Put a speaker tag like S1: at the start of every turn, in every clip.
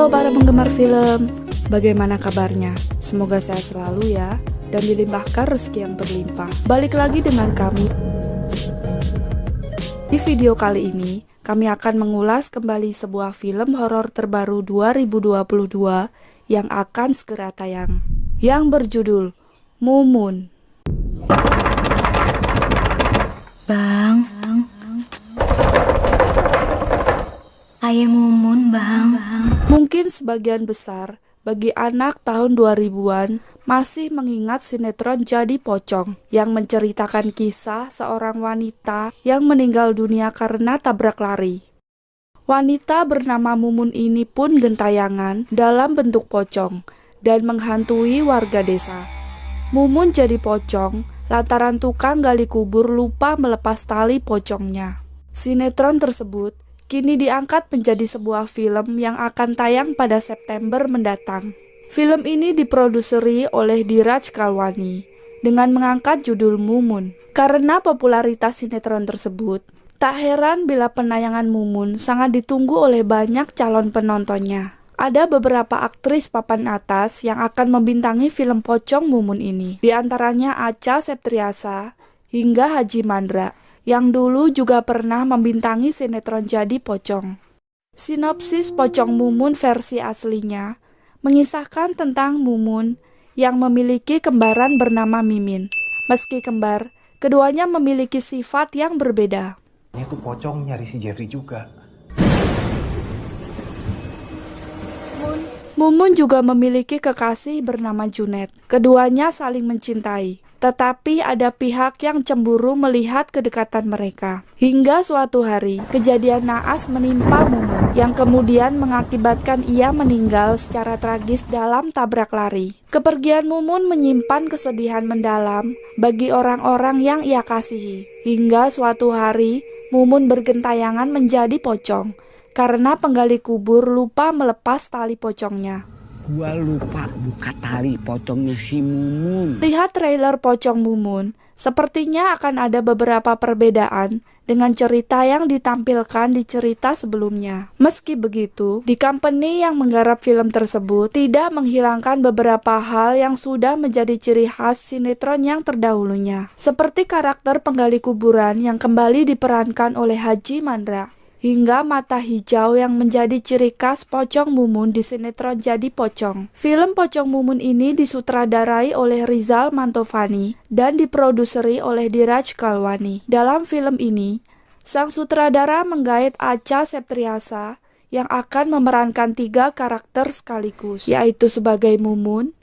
S1: Halo para penggemar film, bagaimana kabarnya? Semoga sehat selalu ya, dan dilimpahkan rezeki yang berlimpah. Balik lagi dengan kami. Di video kali ini, kami akan mengulas kembali sebuah film horor terbaru 2022 yang akan segera tayang, yang berjudul Mumun.
S2: Bang, ayah Mumun, Bang.
S1: Mungkin sebagian besar bagi anak tahun 2000-an masih mengingat sinetron Jadi Pocong yang menceritakan kisah seorang wanita yang meninggal dunia karena tabrak lari. Wanita bernama Mumun ini pun gentayangan dalam bentuk pocong dan menghantui warga desa. Mumun jadi pocong lantaran tukang gali kubur lupa melepas tali pocongnya. Sinetron tersebut kini diangkat menjadi sebuah film yang akan tayang pada September mendatang. Film ini diproduseri oleh Diraja Kalwani dengan mengangkat judul Mumun. Karena popularitas sinetron tersebut, tak heran bila penayangan Mumun sangat ditunggu oleh banyak calon penontonnya. Ada beberapa aktris papan atas yang akan membintangi film pocong Mumun ini. Di antaranya Acha Septriasa hingga Haji Mandra, yang dulu juga pernah membintangi sinetron Jadi Pocong. Sinopsis Pocong Mumun versi aslinya mengisahkan tentang Mumun yang memiliki kembaran bernama Mimin. Meski kembar, keduanya memiliki sifat yang berbeda.
S3: Ini tuh pocong nyari si Jeffrey juga.
S1: Mumun juga memiliki kekasih bernama Junet. Keduanya saling mencintai, tetapi ada pihak yang cemburu melihat kedekatan mereka. Hingga suatu hari, kejadian naas menimpa Mumun, yang kemudian mengakibatkan ia meninggal secara tragis dalam tabrak lari. Kepergian Mumun menyimpan kesedihan mendalam bagi orang-orang yang ia kasihi. Hingga suatu hari, Mumun bergentayangan menjadi pocong karena penggali kubur lupa melepas tali pocongnya.
S4: Gua lupa buka tali pocongnya si Mumun.
S1: Lihat trailer Pocong Mumun, sepertinya akan ada beberapa perbedaan dengan cerita yang ditampilkan di cerita sebelumnya. Meski begitu, di company yang menggarap film tersebut tidak menghilangkan beberapa hal yang sudah menjadi ciri khas sinetron yang terdahulunya. Seperti karakter penggali kuburan yang kembali diperankan oleh Haji Mandra, hingga mata hijau yang menjadi ciri khas Pocong Mumun di sinetron Jadi Pocong. Film Pocong Mumun ini disutradarai oleh Rizal Mantovani dan diproduseri oleh Diraja Kalwani. Dalam film ini, sang sutradara menggait Acha Septriasa yang akan memerankan 3 karakter sekaligus, yaitu sebagai Mumun,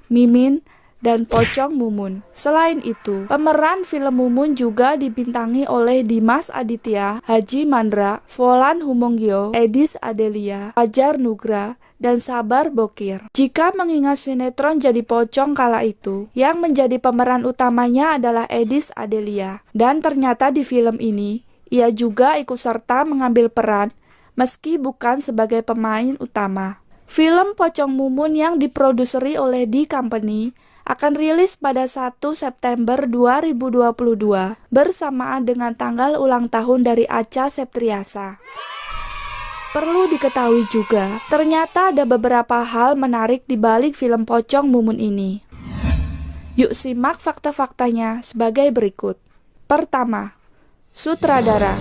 S1: Mimin, dan Pocong Mumun. Selain itu, pemeran film Mumun juga dibintangi oleh Dimas Aditya, Haji Mandra, Volan Humongyo, Edis Adelia, Fajar Nugra, dan Sabar Bokir. Jika mengingat sinetron Jadi Pocong kala itu, yang menjadi pemeran utamanya adalah Edis Adelia, dan ternyata di film ini, ia juga ikut serta mengambil peran meski bukan sebagai pemain utama. Film Pocong Mumun yang diproduseri oleh D Company akan rilis pada 1 September 2022 bersamaan dengan tanggal ulang tahun dari Acha Septriasa. Perlu diketahui juga, ternyata ada beberapa hal menarik di balik film Pocong Mumun ini. Yuk simak fakta-faktanya sebagai berikut. Pertama, sutradara.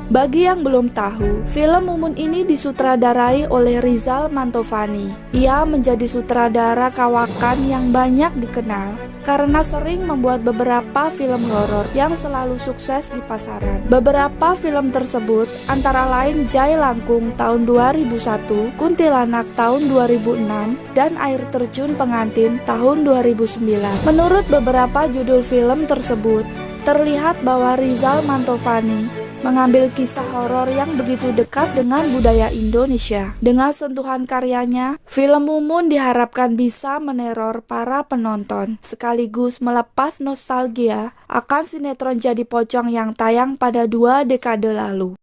S1: Bagi yang belum tahu, film Mumun ini disutradarai oleh Rizal Mantovani. Ia menjadi sutradara kawakan yang banyak dikenal karena sering membuat beberapa film horor yang selalu sukses di pasaran. Beberapa film tersebut antara lain Jai Langkung tahun 2001, Kuntilanak tahun 2006, dan Air Terjun Pengantin tahun 2009. Menurut beberapa judul film tersebut, terlihat bahwa Rizal Mantovani mengambil kisah horor yang begitu dekat dengan budaya Indonesia. Dengan sentuhan karyanya, film Mumun diharapkan bisa meneror para penonton, sekaligus melepas nostalgia akan sinetron Jadi Pocong yang tayang pada 2 dekade lalu.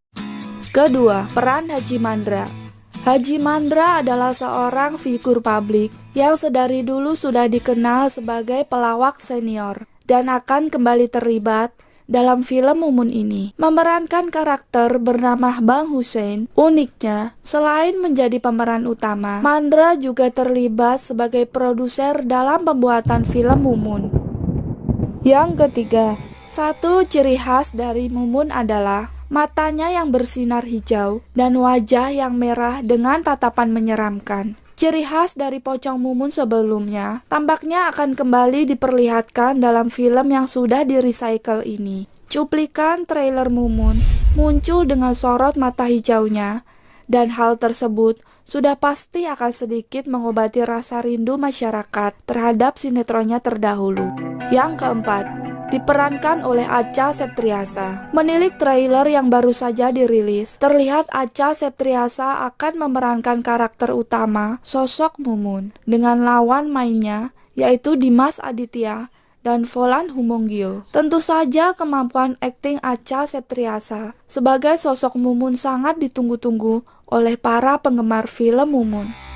S1: Kedua, peran Haji Mandra. Haji Mandra adalah seorang figur publik yang sedari dulu sudah dikenal sebagai pelawak senior dan akan kembali terlibat dalam film Mumun ini memerankan karakter bernama Bang Hussein. Uniknya, selain menjadi pemeran utama, Mandra juga terlibat sebagai produser dalam pembuatan film Mumun. Yang ketiga, satu ciri khas dari Mumun adalah matanya yang bersinar hijau dan wajah yang merah dengan tatapan menyeramkan. Ciri khas dari pocong Mumun sebelumnya tampaknya akan kembali diperlihatkan dalam film yang sudah di-recycle ini. Cuplikan trailer Mumun muncul dengan sorot mata hijaunya, dan hal tersebut sudah pasti akan sedikit mengobati rasa rindu masyarakat terhadap sinetronnya terdahulu. Yang keempat, diperankan oleh Acha Septriasa. Menilik trailer yang baru saja dirilis, terlihat Acha Septriasa akan memerankan karakter utama sosok Mumun dengan lawan mainnya yaitu Dimas Aditya dan Volan Humongyo. Tentu saja kemampuan akting Acha Septriasa sebagai sosok Mumun sangat ditunggu-tunggu oleh para penggemar film Mumun.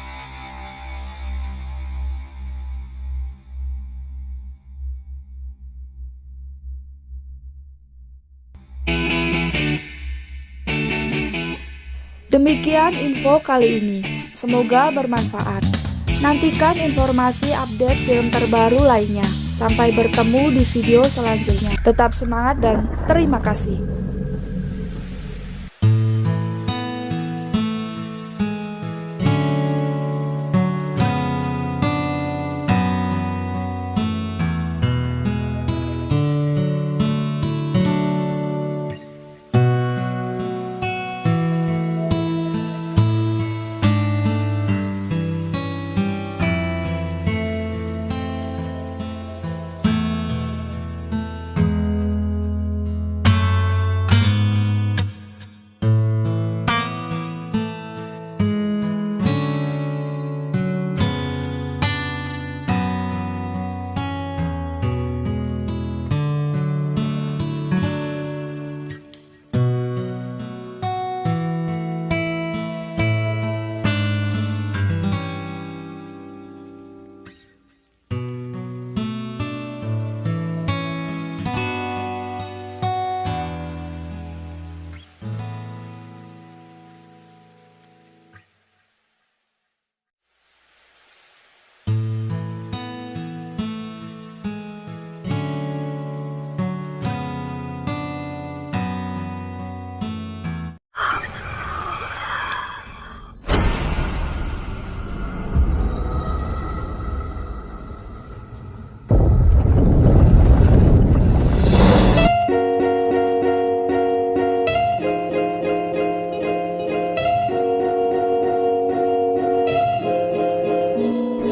S1: Demikian info kali ini, semoga bermanfaat. Nantikan informasi update film terbaru lainnya. Sampai bertemu di video selanjutnya. Tetap semangat dan terima kasih.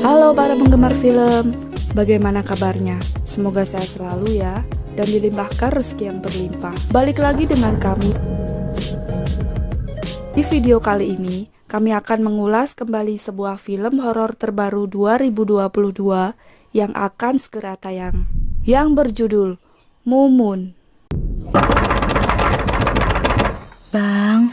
S1: Halo para penggemar film, bagaimana kabarnya? Semoga sehat selalu ya, dan dilimpahkan rezeki yang berlimpah. Balik lagi dengan kami. Di video kali ini, kami akan mengulas kembali sebuah film horor terbaru 2022 yang akan segera tayang, yang berjudul Mumun.
S2: Bang,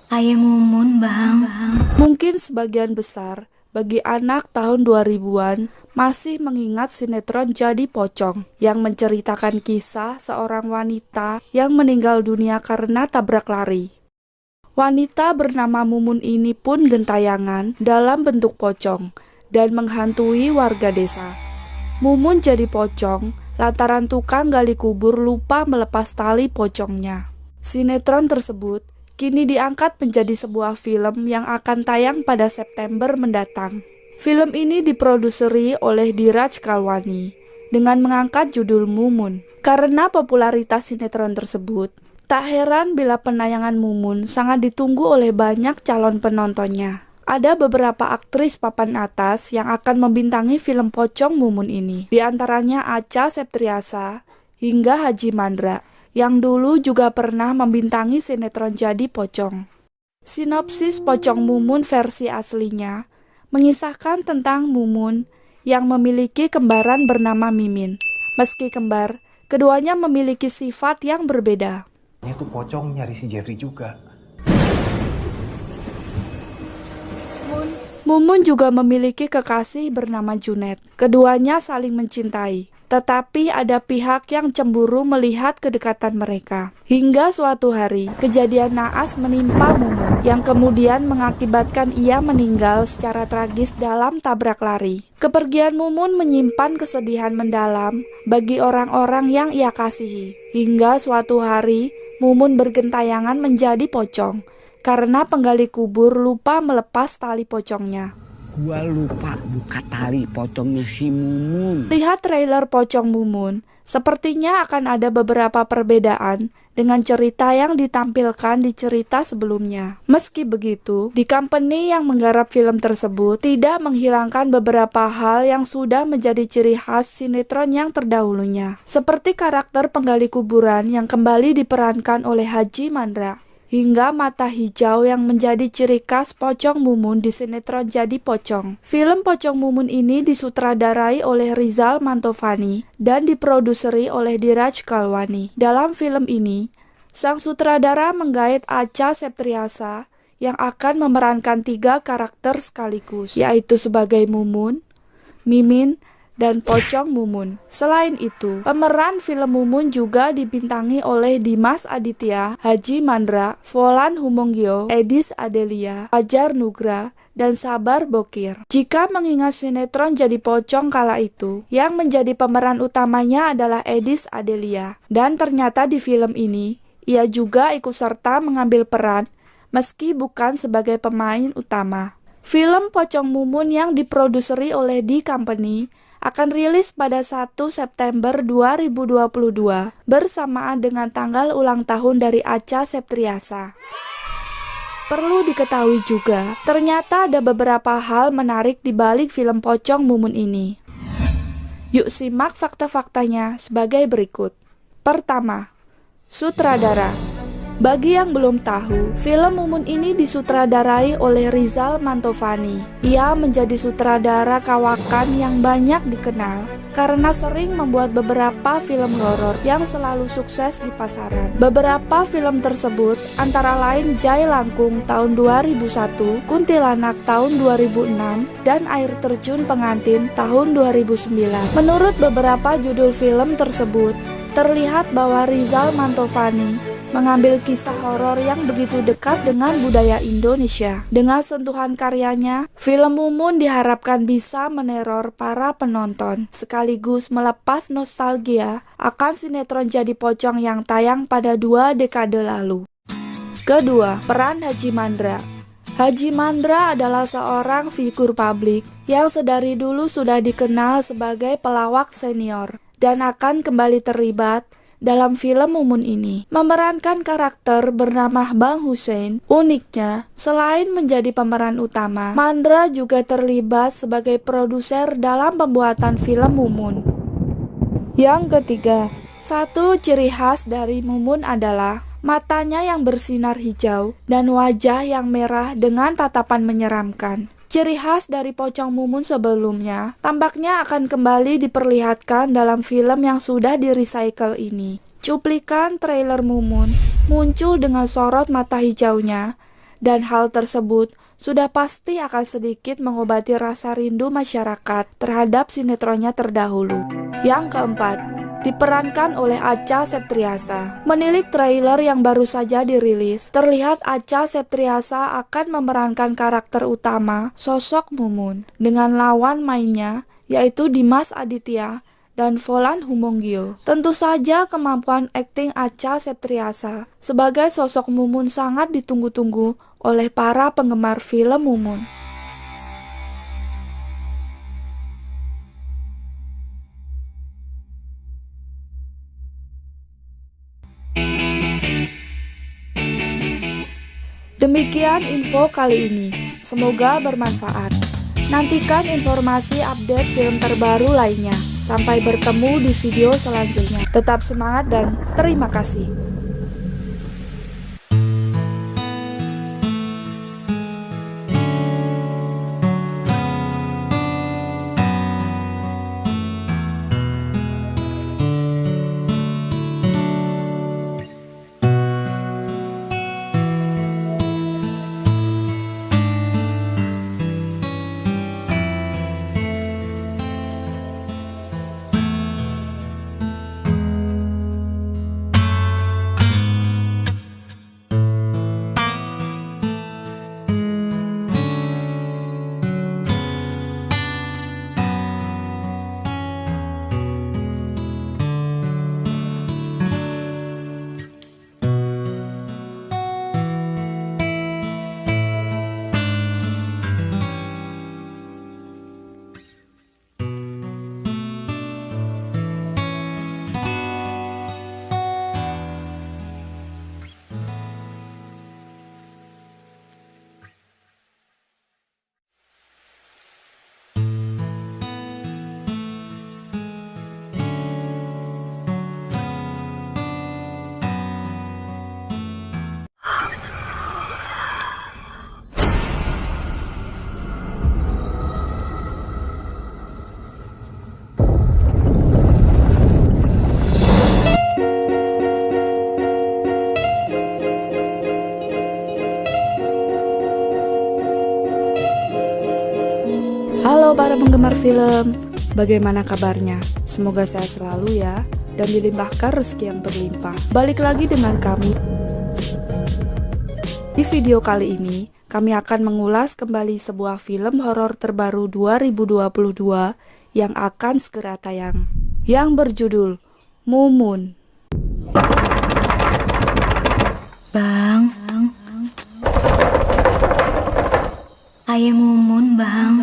S2: Ayah Mumun, Bang.
S1: Mungkin sebagian besar bagi anak tahun 2000-an masih mengingat sinetron Jadi Pocong yang menceritakan kisah seorang wanita yang meninggal dunia karena tabrak lari. Wanita bernama Mumun ini pun gentayangan dalam bentuk pocong dan menghantui warga desa. Mumun jadi pocong lantaran tukang gali kubur lupa melepas tali pocongnya. Sinetron tersebut kini diangkat menjadi sebuah film yang akan tayang pada September mendatang. Film ini diproduseri oleh Diraj Kalwani dengan mengangkat judul Mumun. Karena popularitas sinetron tersebut, tak heran bila penayangan Mumun sangat ditunggu oleh banyak calon penontonnya. Ada beberapa aktris papan atas yang akan membintangi film pocong Mumun ini. Di antaranya Acha Septriasa hingga Haji Mandra, yang dulu juga pernah membintangi sinetron Jadi Pocong. Sinopsis Pocong Mumun versi aslinya mengisahkan tentang Mumun yang memiliki kembaran bernama Mimin. Meski kembar, keduanya memiliki sifat yang berbeda.
S3: Itu pocong nyari si Jeffrey juga.
S1: Mumun juga memiliki kekasih bernama Junet. Keduanya saling mencintai. tetapi ada pihak yang cemburu melihat kedekatan mereka. Hingga suatu hari, kejadian naas menimpa Mumun, yang kemudian mengakibatkan ia meninggal secara tragis dalam tabrak lari. Kepergian Mumun menyimpan kesedihan mendalam bagi orang-orang yang ia kasihi. Hingga suatu hari, Mumun bergentayangan menjadi pocong, karena penggali kubur lupa melepas tali pocongnya.
S4: Gua lupa buka tali pocongnya si Mumun.
S1: Lihat trailer Pocong Mumun, sepertinya akan ada beberapa perbedaan dengan cerita yang ditampilkan di cerita sebelumnya. Meski begitu, di company yang menggarap film tersebut tidak menghilangkan beberapa hal yang sudah menjadi ciri khas sinetron yang terdahulunya. Seperti karakter penggali kuburan yang kembali diperankan oleh Haji Mandra, hingga mata hijau yang menjadi ciri khas Pocong Mumun di sinetron Jadi Pocong. Film Pocong Mumun ini disutradarai oleh Rizal Mantovani dan diproduseri oleh Diraj Kalwani. Dalam film ini, sang sutradara menggait Acha Septriasa yang akan memerankan 3 karakter sekaligus, yaitu sebagai Mumun, Mimin, dan Pocong Mumun. Selain itu, pemeran film Mumun juga dibintangi oleh Dimas Aditya, Haji Mandra, Volan Humongyo, Edis Adelia, Fajar Nugra, dan Sabar Bokir. Jika mengingat sinetron Jadi Pocong kala itu, yang menjadi pemeran utamanya adalah Edis Adelia, dan ternyata di film ini, ia juga ikut serta mengambil peran, meski bukan sebagai pemain utama. Film Pocong Mumun yang diproduseri oleh D Company akan rilis pada 1 September 2022 bersamaan dengan tanggal ulang tahun dari Acha Septriasa. Perlu diketahui juga, ternyata ada beberapa hal menarik di balik film Pocong Mumun ini. Yuk simak fakta-faktanya sebagai berikut. Pertama, sutradara. Bagi yang belum tahu, film Mumun ini disutradarai oleh Rizal Mantovani. Ia menjadi sutradara kawakan yang banyak dikenal karena sering membuat beberapa film horor yang selalu sukses di pasaran. Beberapa film tersebut antara lain Jai Langkung tahun 2001, Kuntilanak tahun 2006, dan Air Terjun Pengantin tahun 2009. Menurut beberapa judul film tersebut, terlihat bahwa Rizal Mantovani mengambil kisah horor yang begitu dekat dengan budaya Indonesia. Dengan sentuhan karyanya, film Mumun diharapkan bisa meneror para penonton, sekaligus melepas nostalgia akan sinetron Jadi Pocong yang tayang pada 2 dekade lalu. Kedua, peran Haji Mandra. Haji Mandra adalah seorang figur publik yang sedari dulu sudah dikenal sebagai pelawak senior dan akan kembali terlibat dalam film Mumun ini, memerankan karakter bernama Bang Hussein. Uniknya, selain menjadi pemeran utama, Mandra juga terlibat sebagai produser dalam pembuatan film Mumun. Yang ketiga, satu ciri khas dari Mumun adalah matanya yang bersinar hijau dan wajah yang merah dengan tatapan menyeramkan. Ciri khas dari Pocong Mumun sebelumnya tampaknya akan kembali diperlihatkan dalam film yang sudah di-recycle ini. Cuplikan trailer Mumun muncul dengan sorot mata hijaunya, dan hal tersebut sudah pasti akan sedikit mengobati rasa rindu masyarakat terhadap sinetronnya terdahulu. Yang keempat, diperankan oleh Acha Septriasa. Menilik trailer yang baru saja dirilis, terlihat Acha Septriasa akan memerankan karakter utama, sosok Mumun, dengan lawan mainnya, yaitu Dimas Aditya dan Volan Humongyo. Tentu saja kemampuan akting Acha Septriasa sebagai sosok Mumun sangat ditunggu-tunggu oleh para penggemar film Mumun. Demikian info kali ini, semoga bermanfaat. Nantikan informasi update film terbaru lainnya. Sampai bertemu di video selanjutnya. Tetap semangat dan terima kasih. penggemar film, bagaimana kabarnya? Semoga sehat selalu ya, dan dilimpahkan rezeki yang berlimpah. Balik lagi dengan kami. Di video kali ini, kami akan mengulas kembali sebuah film horor terbaru 2022 yang akan segera tayang, yang berjudul Mumun.
S2: Bang. Ayah Mumun, Bang.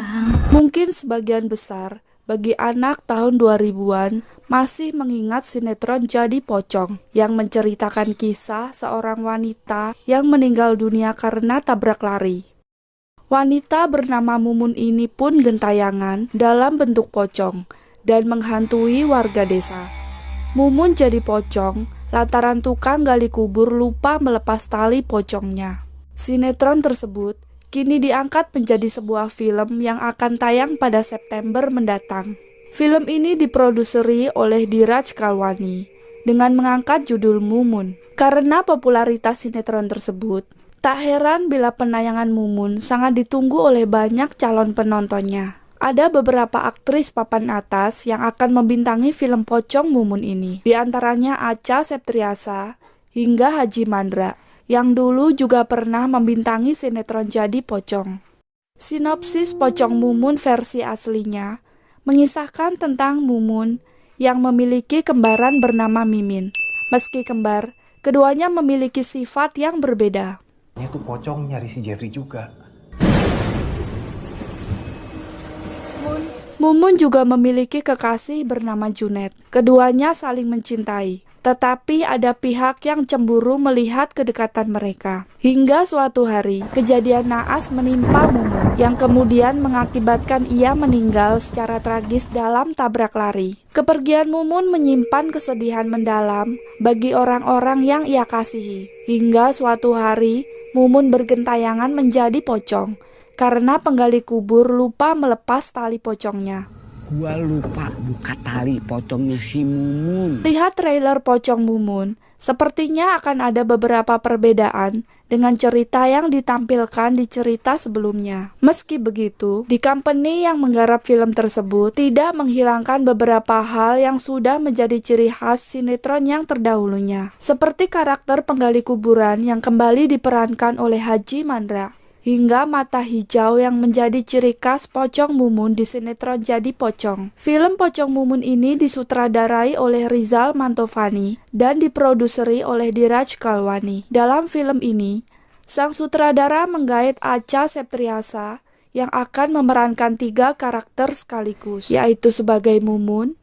S1: Mungkin sebagian besar bagi anak tahun 2000-an masih mengingat sinetron Jadi Pocong yang menceritakan kisah seorang wanita yang meninggal dunia karena tabrak lari. Wanita bernama Mumun ini pun gentayangan dalam bentuk pocong dan menghantui warga desa. Mumun jadi pocong lantaran tukang gali kubur lupa melepas tali pocongnya. Sinetron tersebut kini diangkat menjadi sebuah film yang akan tayang pada September mendatang. Film ini diproduseri oleh Diraj Kalwani dengan mengangkat judul Mumun. Karena popularitas sinetron tersebut, tak heran bila penayangan Mumun sangat ditunggu oleh banyak calon penontonnya. Ada beberapa aktris papan atas yang akan membintangi film pocong Mumun ini. Di antaranya Acha Septriasa hingga Haji Mandra, yang dulu juga pernah membintangi sinetron Jadi Pocong. Sinopsis Pocong Mumun versi aslinya mengisahkan tentang Mumun yang memiliki kembaran bernama Mimin. Meski kembar, keduanya memiliki sifat yang berbeda.
S3: Ini tuh pocong nyari si Jeffrey juga.
S1: Mumun juga memiliki kekasih bernama Junet. Keduanya saling mencintai. Tetapi ada pihak yang cemburu melihat kedekatan mereka. Hingga suatu hari, kejadian naas menimpa Mumun, yang kemudian mengakibatkan ia meninggal secara tragis dalam tabrak lari. Kepergian Mumun menyimpan kesedihan mendalam bagi orang-orang yang ia kasihi. Hingga suatu hari, Mumun bergentayangan menjadi pocong, karena penggali kubur lupa melepas tali pocongnya.
S4: Gua lupa buka tali pocongnya si Mumun.
S1: Lihat trailer Pocong Mumun, sepertinya akan ada beberapa perbedaan dengan cerita yang ditampilkan di cerita sebelumnya. Meski begitu, di company yang menggarap film tersebut tidak menghilangkan beberapa hal yang sudah menjadi ciri khas sinetron yang terdahulunya. Seperti karakter penggali kuburan yang kembali diperankan oleh Haji Mandra, hingga mata hijau yang menjadi ciri khas Pocong Mumun di sinetron Jadi Pocong. Film Pocong Mumun ini disutradarai oleh Rizal Mantovani dan diproduseri oleh Diraj Kalwani. Dalam film ini, sang sutradara menggait Acha Septriasa yang akan memerankan 3 karakter sekaligus, yaitu sebagai Mumun,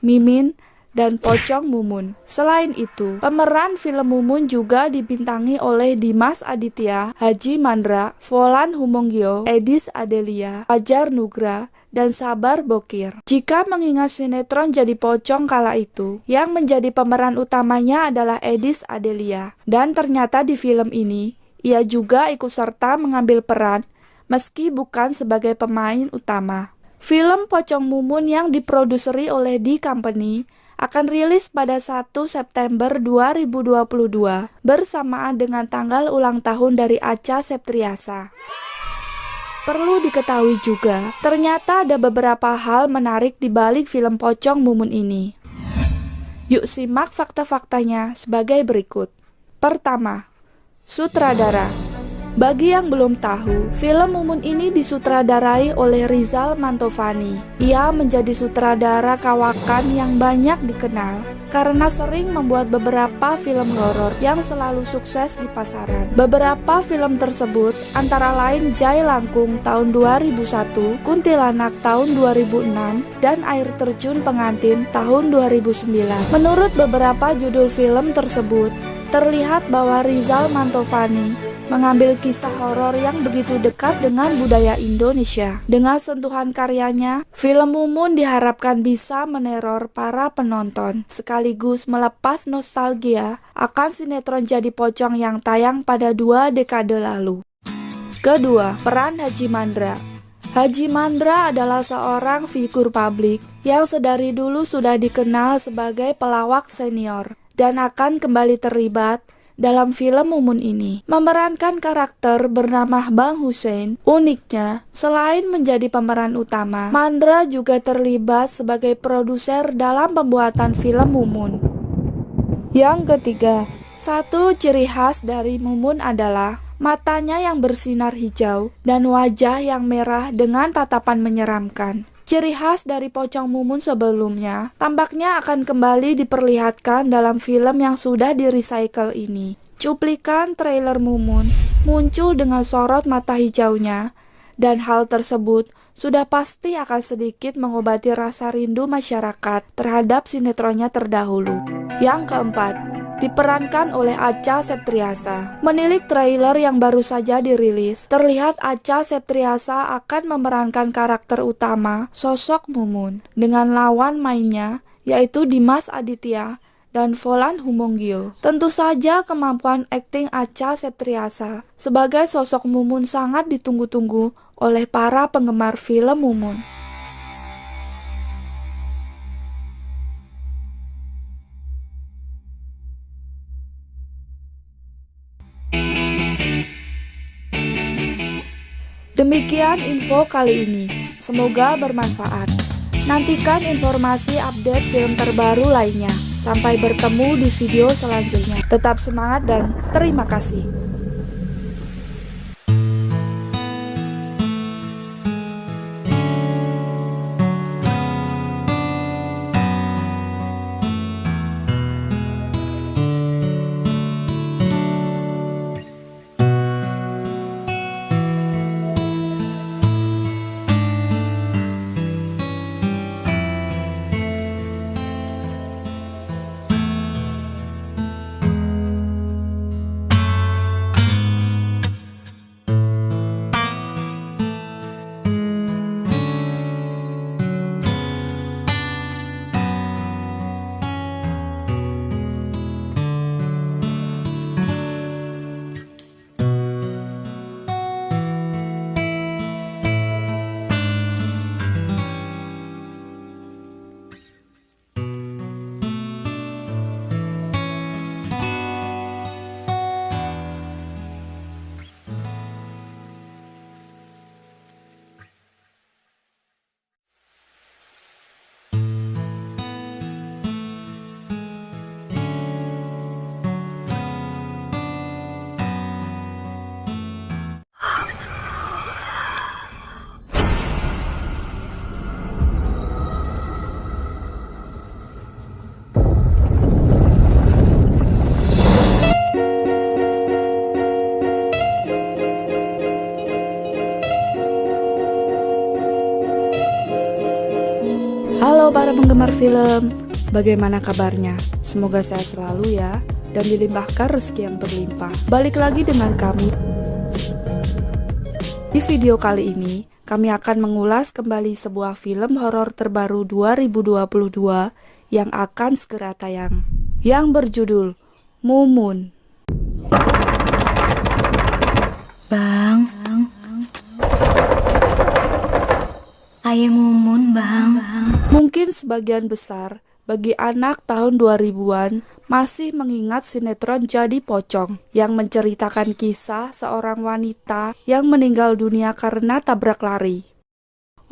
S1: Mimin, dan Pocong Mumun. Selain itu, pemeran film Mumun juga dibintangi oleh Dimas Aditya, Haji Mandra, Volan Humongyo, Edis Adelia, Fajar Nugra, dan Sabar Bokir. Jika mengingat sinetron Jadi Pocong kala itu, yang menjadi pemeran utamanya adalah Edis Adelia, dan ternyata di film ini, ia juga ikut serta mengambil peran, meski bukan sebagai pemain utama. Film Pocong Mumun yang diproduseri oleh D Company akan rilis pada 1 September 2022 bersamaan dengan tanggal ulang tahun dari Acha Septriasa. Perlu diketahui juga, ternyata ada beberapa hal menarik di balik film Pocong Mumun ini. Yuk simak fakta-faktanya sebagai berikut. Pertama, sutradara. Bagi yang belum tahu, film Mumun ini disutradarai oleh Rizal Mantovani. Ia menjadi sutradara kawakan yang banyak dikenal karena sering membuat beberapa film horor yang selalu sukses di pasaran. Beberapa film tersebut antara lain Jai Langkung tahun 2001, Kuntilanak tahun 2006, dan Air Terjun Pengantin tahun 2009. Menurut beberapa judul film tersebut, terlihat bahwa Rizal Mantovani mengambil kisah horor yang begitu dekat dengan budaya Indonesia. Dengan sentuhan karyanya, film Mumun diharapkan bisa meneror para penonton, sekaligus melepas nostalgia akan sinetron Jadi Pocong yang tayang pada 2 dekade lalu. Kedua, peran Haji Mandra. Haji Mandra adalah seorang figur publik yang sedari dulu sudah dikenal sebagai pelawak senior dan akan kembali terlibat dalam film Mumun ini memerankan karakter bernama Bang Hussein. Uniknya, selain menjadi pemeran utama, Mandra juga terlibat sebagai produser dalam pembuatan film Mumun. Yang ketiga, satu ciri khas dari Mumun adalah matanya yang bersinar hijau dan wajah yang merah dengan tatapan menyeramkan. Ciri khas dari pocong Mumun sebelumnya tampaknya akan kembali diperlihatkan dalam film yang sudah di-recycle ini. Cuplikan trailer Mumun muncul dengan sorot mata hijaunya, dan hal tersebut sudah pasti akan sedikit mengobati rasa rindu masyarakat terhadap sinetronnya terdahulu. Yang keempat, diperankan oleh Acha Septriasa. Menilik trailer yang baru saja dirilis, terlihat Acha Septriasa akan memerankan karakter utama sosok Mumun dengan lawan mainnya yaitu Dimas Aditya dan Volan Humongyo. Tentu saja kemampuan akting Acha Septriasa sebagai sosok Mumun sangat ditunggu-tunggu oleh para penggemar film Mumun. Demikian info kali ini, semoga bermanfaat. Nantikan informasi update film terbaru lainnya. Sampai bertemu di video selanjutnya. Tetap semangat dan terima kasih. Halo para penggemar film, bagaimana kabarnya? Semoga sehat selalu ya, dan dilimpahkan rezeki yang berlimpah. Balik lagi dengan kami. Di video kali ini, kami akan mengulas kembali sebuah film horor terbaru 2022 yang akan segera tayang, yang berjudul Mumun.
S2: Bang. Ayah Mumun, Bang.
S1: Mungkin sebagian besar bagi anak tahun 2000-an masih mengingat sinetron Jadi Pocong yang menceritakan kisah seorang wanita yang meninggal dunia karena tabrak lari.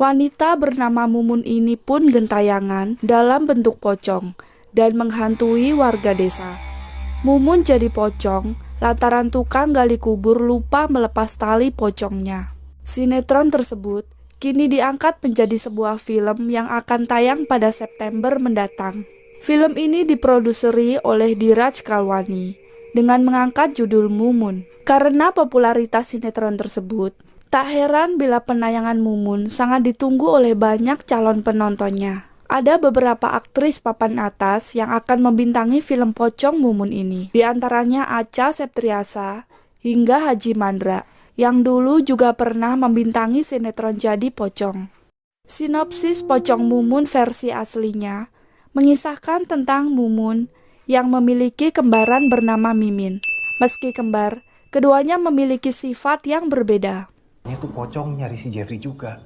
S1: Wanita bernama Mumun ini pun gentayangan dalam bentuk pocong dan menghantui warga desa. Mumun jadi pocong lantaran tukang gali kubur lupa melepas tali pocongnya. Sinetron tersebut kini diangkat menjadi sebuah film yang akan tayang pada September mendatang. Film ini diproduseri oleh Diraj Kalwani dengan mengangkat judul Mumun. Karena popularitas sinetron tersebut, tak heran bila penayangan Mumun sangat ditunggu oleh banyak calon penontonnya. Ada beberapa aktris papan atas yang akan membintangi film pocong Mumun ini, di antaranya Acha Septriasa hingga Haji Mandra, yang dulu juga pernah membintangi sinetron Jadi Pocong. Sinopsis Pocong Mumun versi aslinya mengisahkan tentang Mumun yang memiliki kembaran bernama Mimin. Meski kembar, keduanya memiliki sifat yang berbeda.
S3: Itu pocong nyari si Jeffrey juga.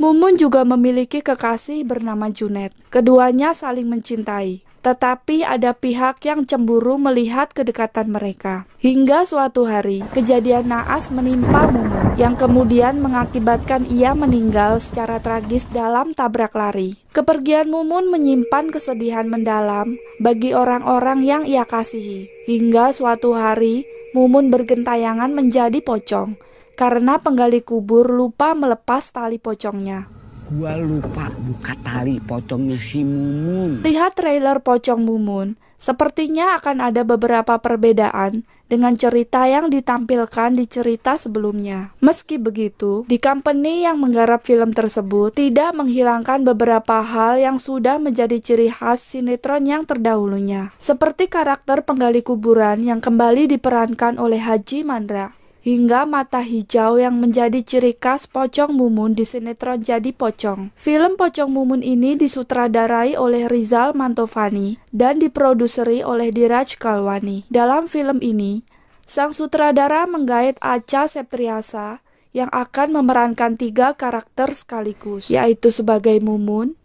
S1: Mumun juga memiliki kekasih bernama Junet. Keduanya saling mencintai. Tetapi ada pihak yang cemburu melihat kedekatan mereka. Hingga suatu hari, kejadian naas menimpa Mumun, yang kemudian mengakibatkan ia meninggal secara tragis dalam tabrak lari. Kepergian Mumun menyimpan kesedihan mendalam bagi orang-orang yang ia kasihi. Hingga suatu hari, Mumun bergentayangan menjadi pocong, karena penggali kubur lupa melepas tali pocongnya.
S4: Gua lupa buka tali pocongnya si Mumun.
S1: Lihat trailer Pocong Mumun, sepertinya akan ada beberapa perbedaan dengan cerita yang ditampilkan di cerita sebelumnya. Meski begitu, di company yang menggarap film tersebut tidak menghilangkan beberapa hal yang sudah menjadi ciri khas sinetron yang terdahulunya, seperti karakter penggali kuburan yang kembali diperankan oleh Haji Mandra, hingga mata hijau yang menjadi ciri khas Pocong Mumun di sinetron Jadi Pocong. Film Pocong Mumun ini disutradarai oleh Rizal Mantovani dan diproduseri oleh Diraj Kalwani. Dalam film ini, sang sutradara menggait Acha Septriasa yang akan memerankan 3 karakter sekaligus, yaitu sebagai Mumun,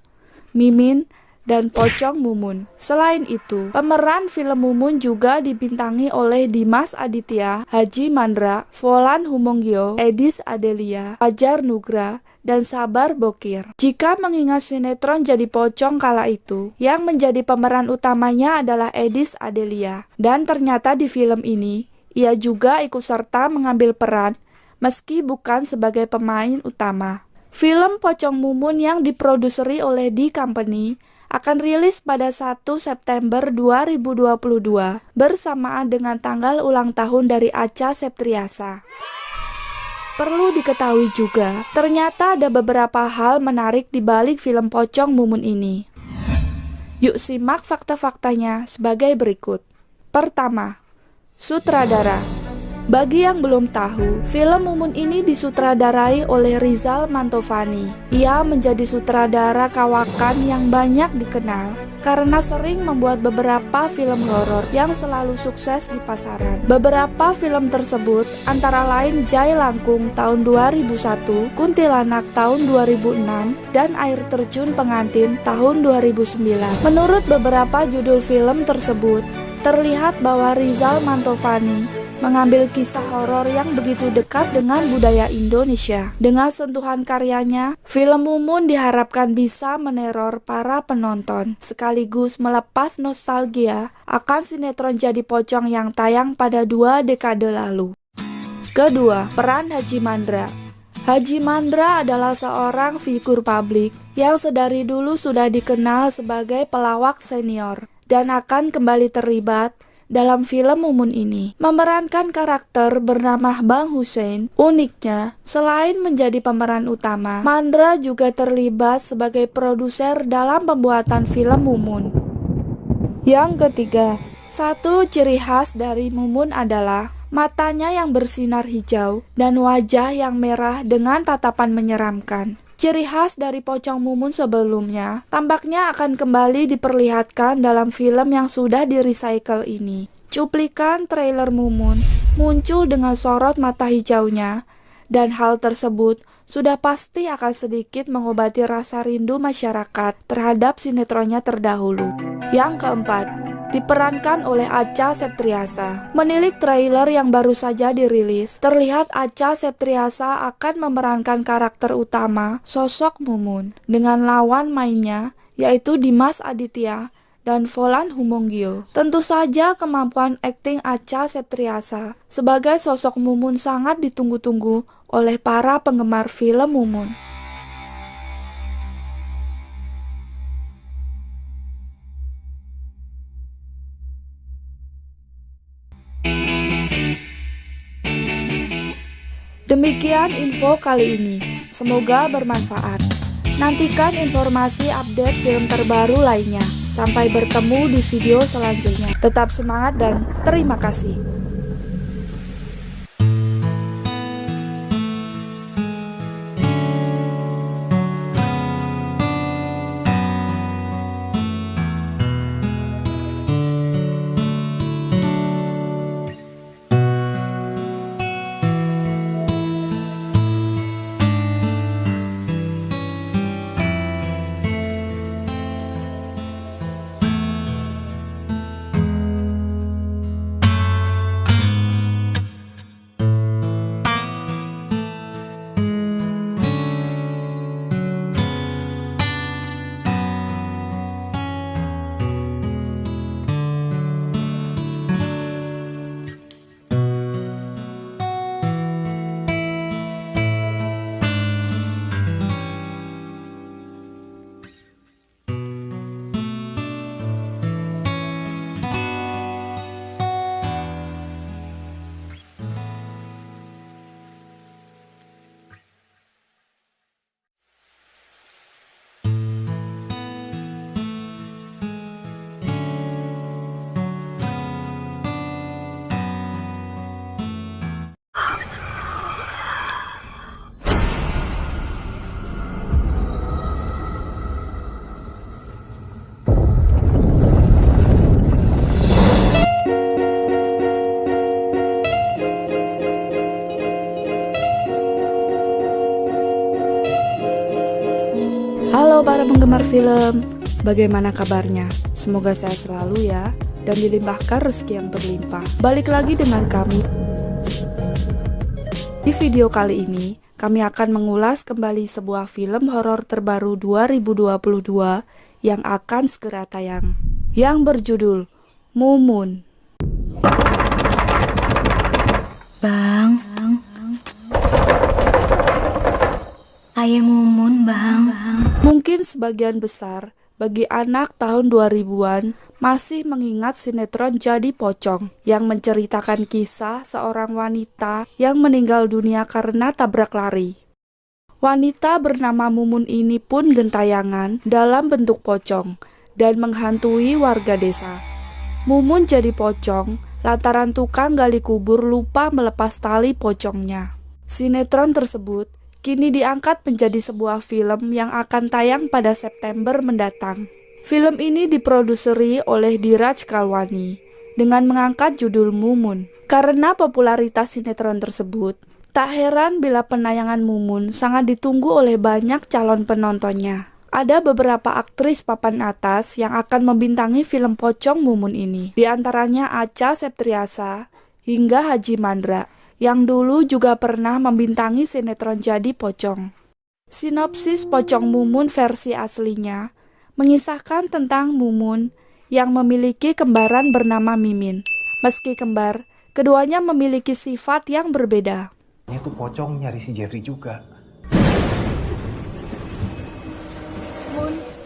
S1: Mimin, dan Pocong Mumun. Selain itu, pemeran film Mumun juga dibintangi oleh Dimas Aditya, Haji Mandra, Volan Humongyo, Edis Adelia, Fajar Nugra, dan Sabar Bokir. Jika mengingat sinetron Jadi Pocong kala itu, yang menjadi pemeran utamanya adalah Edis Adelia, dan ternyata di film ini, ia juga ikut serta mengambil peran, meski bukan sebagai pemain utama. Film Pocong Mumun yang diproduseri oleh D Company akan rilis pada 1 September 2022 bersamaan dengan tanggal ulang tahun dari Acha Septriasa. Perlu diketahui juga, ternyata ada beberapa hal menarik di balik film Pocong Mumun ini. Yuk simak fakta-faktanya sebagai berikut. Pertama, sutradara. Bagi yang belum tahu, film Mumun ini disutradarai oleh Rizal Mantovani. Ia menjadi sutradara kawakan yang banyak dikenal karena sering membuat beberapa film horor yang selalu sukses di pasaran. Beberapa film tersebut antara lain Jai Langkung tahun 2001, Kuntilanak tahun 2006, dan Air Terjun Pengantin tahun 2009. Menurut beberapa judul film tersebut, terlihat bahwa Rizal Mantovani mengambil kisah horor yang begitu dekat dengan budaya Indonesia. Dengan sentuhan karyanya, film Mumun diharapkan bisa meneror para penonton, sekaligus melepas nostalgia akan sinetron Jadi Pocong yang tayang pada 2 dekade lalu. Kedua, peran Haji Mandra. Haji Mandra adalah seorang figur publik yang sedari dulu sudah dikenal sebagai pelawak senior dan akan kembali terlibat dalam film Mumun ini, memerankan karakter bernama Bang Hussein. Uniknya, selain menjadi pemeran utama, Mandra juga terlibat sebagai produser dalam pembuatan film Mumun. Yang ketiga, satu ciri khas dari Mumun adalah matanya yang bersinar hijau dan wajah yang merah dengan tatapan menyeramkan. Ciri khas dari Pocong Mumun sebelumnya tampaknya akan kembali diperlihatkan dalam film yang sudah di-recycle ini. Cuplikan trailer Mumun muncul dengan sorot mata hijaunya, dan hal tersebut sudah pasti akan sedikit mengobati rasa rindu masyarakat terhadap sinetronnya terdahulu. Yang keempat, diperankan oleh Acha Septriasa. Menilik trailer yang baru saja dirilis, terlihat Acha Septriasa akan memerankan karakter utama, sosok Mumun, dengan lawan mainnya, yaitu Dimas Aditya dan Volan Humongyo. Tentu saja kemampuan akting Acha Septriasa sebagai sosok Mumun sangat ditunggu-tunggu oleh para penggemar film Mumun. Demikian info kali ini, semoga bermanfaat. Nantikan informasi update film terbaru lainnya. Sampai bertemu di video selanjutnya. Tetap semangat dan terima kasih. film. Bagaimana kabarnya? Semoga sehat selalu ya, dan dilimpahkan rezeki yang berlimpah. Balik lagi dengan kami. Di video kali ini, kami akan mengulas kembali sebuah film horor terbaru 2022 yang akan segera tayang, yang berjudul Mumun.
S2: Bang. Ayah Mumun, Bang.
S1: Mungkin sebagian besar bagi anak tahun 2000-an masih mengingat sinetron Jadi Pocong yang menceritakan kisah seorang wanita yang meninggal dunia karena tabrak lari. Wanita bernama Mumun ini pun gentayangan dalam bentuk pocong dan menghantui warga desa. Mumun jadi pocong lantaran tukang gali kubur lupa melepas tali pocongnya. Sinetron tersebut kini diangkat menjadi sebuah film yang akan tayang pada September mendatang. Film ini diproduseri oleh Diraj Kalwani dengan mengangkat judul Mumun. Karena popularitas sinetron tersebut, tak heran bila penayangan Mumun sangat ditunggu oleh banyak calon penontonnya. Ada beberapa aktris papan atas yang akan membintangi film pocong Mumun ini. Di antaranya Acha Septriasa hingga Haji Mandra, yang dulu juga pernah membintangi sinetron Jadi Pocong. Sinopsis Pocong Mumun versi aslinya mengisahkan tentang Mumun yang memiliki kembaran bernama Mimin. Meski kembar, keduanya memiliki sifat yang berbeda.
S3: Ini tuh pocong nyari si Jeffrey juga.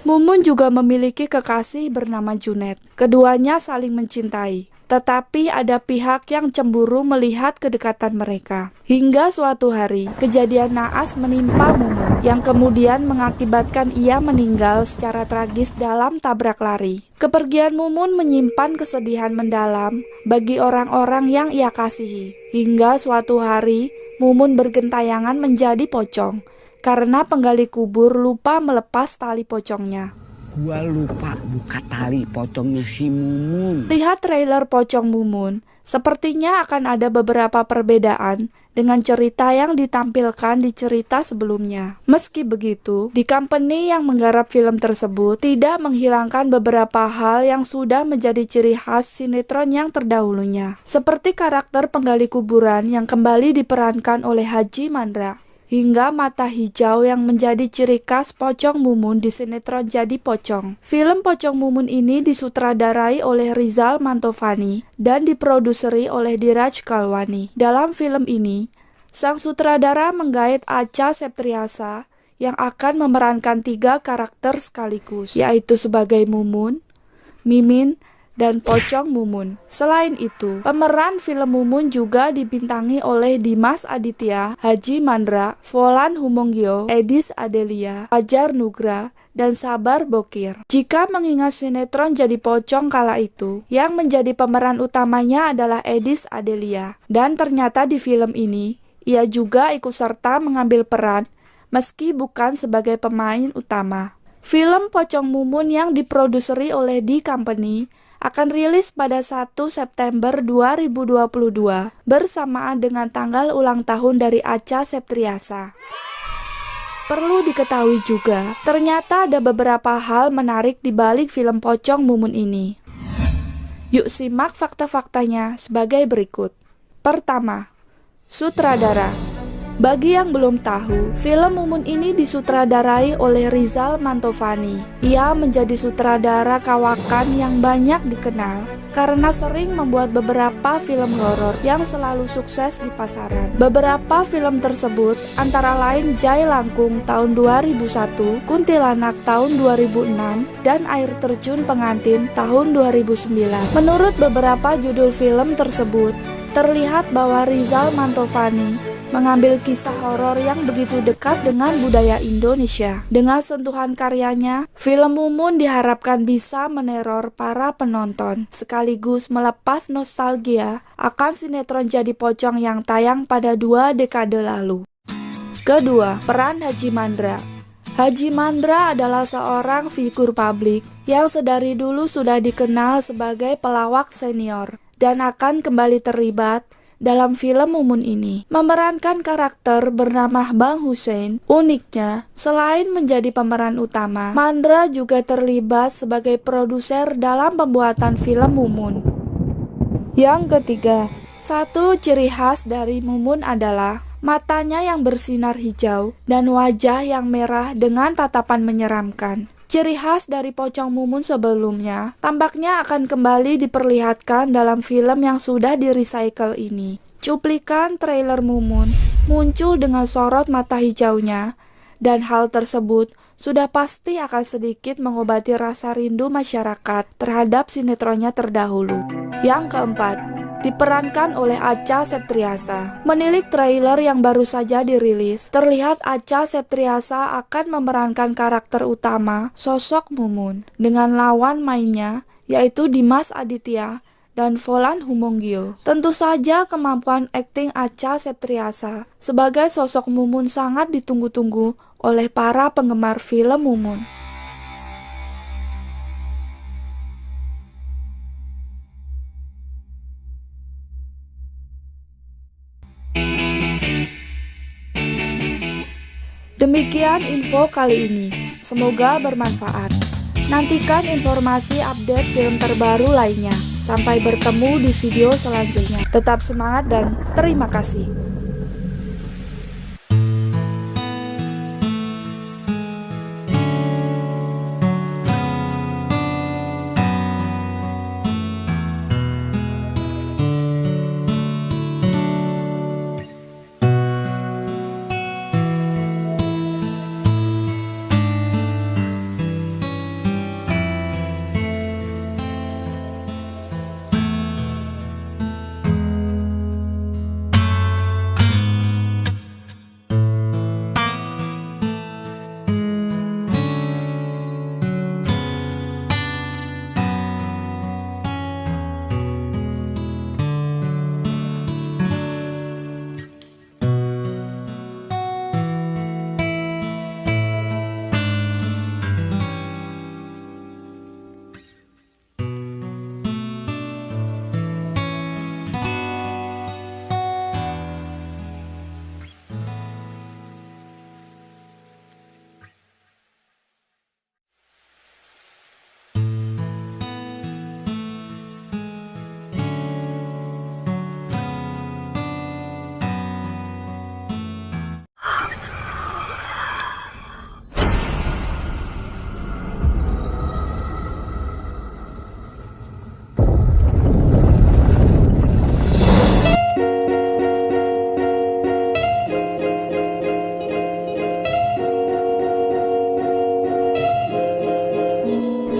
S1: Mumun juga memiliki kekasih bernama Junet. Keduanya saling mencintai. Tetapi ada pihak yang cemburu melihat kedekatan mereka. Hingga suatu hari, kejadian naas menimpa Mumun, yang kemudian mengakibatkan ia meninggal secara tragis dalam tabrak lari. Kepergian Mumun menyimpan kesedihan mendalam bagi orang-orang yang ia kasihi. Hingga suatu hari, Mumun bergentayangan menjadi pocong, karena penggali kubur lupa melepas tali pocongnya.
S4: Gua lupa buka tali pocongnya si Mumun.
S1: Lihat trailer Pocong Mumun, sepertinya akan ada beberapa perbedaan dengan cerita yang ditampilkan di cerita sebelumnya. Meski begitu, di company yang menggarap film tersebut tidak menghilangkan beberapa hal yang sudah menjadi ciri khas sinetron yang terdahulunya. Seperti karakter penggali kuburan yang kembali diperankan oleh Haji Mandra, hingga mata hijau yang menjadi ciri khas Pocong Mumun di sinetron Jadi Pocong. Film Pocong Mumun ini disutradarai oleh Rizal Mantovani dan diproduseri oleh Diraj Kalwani. Dalam film ini, sang sutradara menggait Acha Septriasa yang akan memerankan 3 karakter sekaligus, yaitu sebagai Mumun, Mimin, dan Pocong Mumun. Selain itu, pemeran film Mumun juga dibintangi oleh Dimas Aditya, Haji Mandra, Volan Humongyo, Edis Adelia, Fajar Nugra, dan Sabar Bokir. Jika mengingat sinetron Jadi Pocong kala itu, yang menjadi pemeran utamanya adalah Edis Adelia, dan ternyata di film ini, ia juga ikut serta mengambil peran, meski bukan sebagai pemain utama. Film Pocong Mumun yang diproduseri oleh D Company akan rilis pada 1 September 2022 bersamaan dengan tanggal ulang tahun dari Acha Septriasa. Perlu diketahui juga, ternyata ada beberapa hal menarik di balik film Pocong Mumun ini. Yuk simak fakta-faktanya sebagai berikut. Pertama, sutradara. Bagi yang belum tahu, film Mumun ini disutradarai oleh Rizal Mantovani. Ia menjadi sutradara kawakan yang banyak dikenal karena sering membuat beberapa film horor yang selalu sukses di pasaran. Beberapa film tersebut antara lain Jai Langkung tahun 2001, Kuntilanak tahun 2006, dan Air Terjun Pengantin tahun 2009. Menurut beberapa judul film tersebut, terlihat bahwa Rizal Mantovani mengambil kisah horor yang begitu dekat dengan budaya Indonesia. Dengan sentuhan karyanya, film Mumun diharapkan bisa meneror para penonton, sekaligus melepas nostalgia akan sinetron Jadi Pocong yang tayang pada 2 dekade lalu. Kedua, peran Haji Mandra. Haji Mandra adalah seorang figur publik yang sedari dulu sudah dikenal sebagai pelawak senior dan akan kembali terlibat dalam film Mumun ini memerankan karakter bernama Bang Hussein. Uniknya, selain menjadi pemeran utama, Mandra juga terlibat sebagai produser dalam pembuatan film Mumun. Yang ketiga, satu ciri khas dari Mumun adalah matanya yang bersinar hijau dan wajah yang merah dengan tatapan menyeramkan. Ciri khas dari pocong Mumun sebelumnya tampaknya akan kembali diperlihatkan dalam film yang sudah di-recycle ini. Cuplikan trailer Mumun muncul dengan sorot mata hijaunya, dan hal tersebut sudah pasti akan sedikit mengobati rasa rindu masyarakat terhadap sinetronnya terdahulu. Yang keempat, diperankan oleh Acha Septriasa. Menilik trailer yang baru saja dirilis, terlihat Acha Septriasa akan memerankan karakter utama sosok Mumun dengan lawan mainnya yaitu Dimas Aditya dan Volan Humongyo. Tentu saja kemampuan akting Acha Septriasa sebagai sosok Mumun sangat ditunggu-tunggu oleh para penggemar film Mumun. Demikian info kali ini, semoga bermanfaat. Nantikan informasi update film terbaru lainnya. Sampai bertemu di video selanjutnya. Tetap semangat dan terima kasih.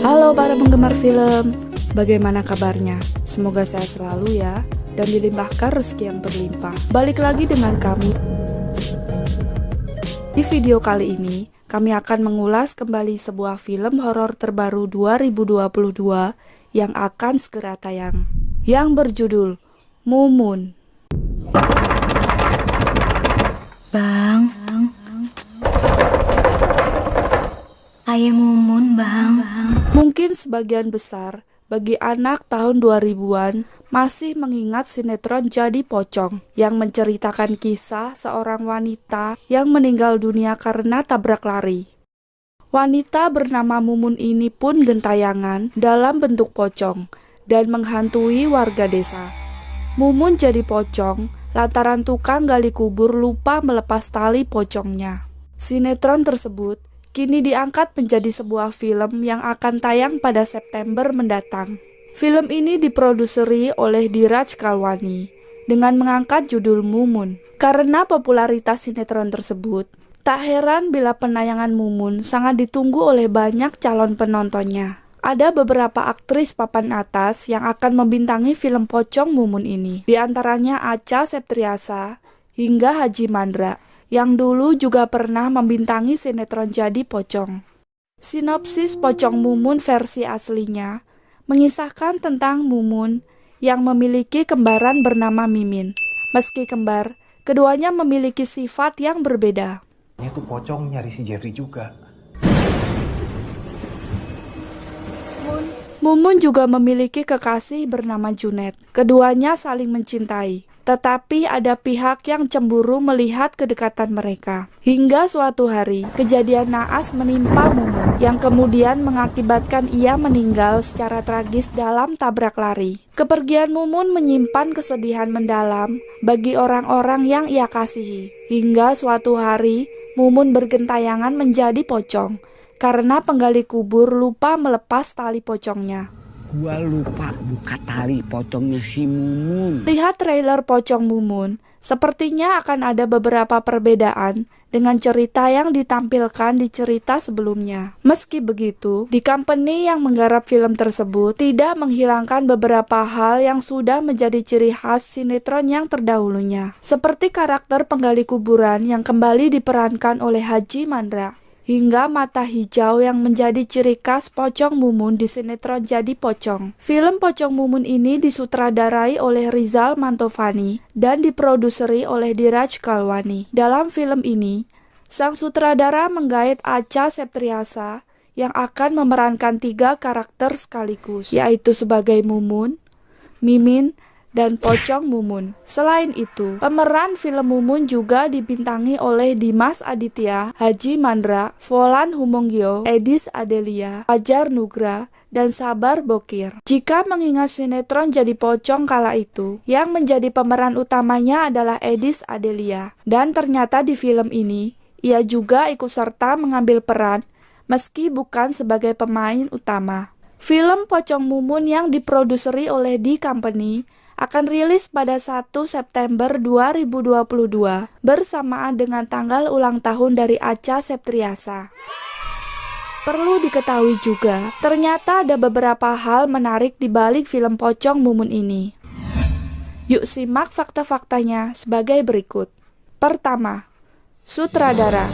S1: Halo para penggemar film, bagaimana kabarnya? Semoga sehat selalu ya, dan dilimpahkan rezeki yang berlimpah. Balik lagi dengan kami. Di video kali ini, kami akan mengulas kembali sebuah film horor terbaru 2022 yang akan segera tayang, yang berjudul Mumun.
S2: Bang, ayah Mumun, Bang.
S1: Mungkin sebagian besar bagi anak tahun 2000-an masih mengingat sinetron Jadi Pocong yang menceritakan kisah seorang wanita yang meninggal dunia karena tabrak lari. Wanita bernama Mumun ini pun gentayangan dalam bentuk pocong dan menghantui warga desa. Mumun jadi pocong lantaran tukang gali kubur lupa melepas tali pocongnya. Sinetron tersebut kini diangkat menjadi sebuah film yang akan tayang pada September mendatang. Film ini diproduseri oleh Diraj Kalwani dengan mengangkat judul Mumun. Karena popularitas sinetron tersebut, tak heran bila penayangan Mumun sangat ditunggu oleh banyak calon penontonnya. Ada beberapa aktris papan atas yang akan membintangi film pocong Mumun ini, di antaranya Acha Septriasa hingga Haji Mandra, yang dulu juga pernah membintangi sinetron Jadi Pocong. Sinopsis Pocong Mumun versi aslinya mengisahkan tentang Mumun yang memiliki kembaran bernama Mimin. Meski kembar, keduanya memiliki sifat yang berbeda.
S3: Itu pocong nyari si Jeffrey juga.
S1: Mumun juga memiliki kekasih bernama Junet. Keduanya saling mencintai. tetapi ada pihak yang cemburu melihat kedekatan mereka. Hingga suatu hari, kejadian naas menimpa Mumun, yang kemudian mengakibatkan ia meninggal secara tragis dalam tabrak lari. Kepergian Mumun menyimpan kesedihan mendalam bagi orang-orang yang ia kasihi. Hingga suatu hari, Mumun bergentayangan menjadi pocong, karena penggali kubur lupa melepas tali pocongnya.
S4: Gua lupa buka tali pocongnya si Mumun.
S1: Lihat trailer Pocong Mumun, sepertinya akan ada beberapa perbedaan dengan cerita yang ditampilkan di cerita sebelumnya. Meski begitu, di company yang menggarap film tersebut tidak menghilangkan beberapa hal yang sudah menjadi ciri khas sinetron yang terdahulunya, seperti karakter penggali kuburan yang kembali diperankan oleh Haji Mandra, hingga mata hijau yang menjadi ciri khas Pocong Mumun di sinetron Jadi Pocong. Film Pocong Mumun ini disutradarai oleh Rizal Mantovani dan diproduseri oleh Diraj Kalwani. Dalam film ini, sang sutradara menggait Acha Septriasa yang akan memerankan 3 karakter sekaligus, yaitu sebagai Mumun, Mimin, dan Pocong Mumun. Selain itu, pemeran film Mumun juga dibintangi oleh Dimas Aditya, Haji Mandra, Volan Humongyo, Edis Adelia, Fajar Nugra, dan Sabar Bokir. Jika mengingat sinetron Jadi Pocong kala itu, yang menjadi pemeran utamanya adalah Edis Adelia, dan ternyata di film ini, ia juga ikut serta mengambil peran, meski bukan sebagai pemain utama. Film Pocong Mumun yang diproduseri oleh D Company akan rilis pada 1 September 2022 bersamaan dengan tanggal ulang tahun dari Acha Septriasa. Perlu diketahui juga, ternyata ada beberapa hal menarik di balik film Pocong Mumun ini. Yuk simak fakta-faktanya sebagai berikut. Pertama, sutradara.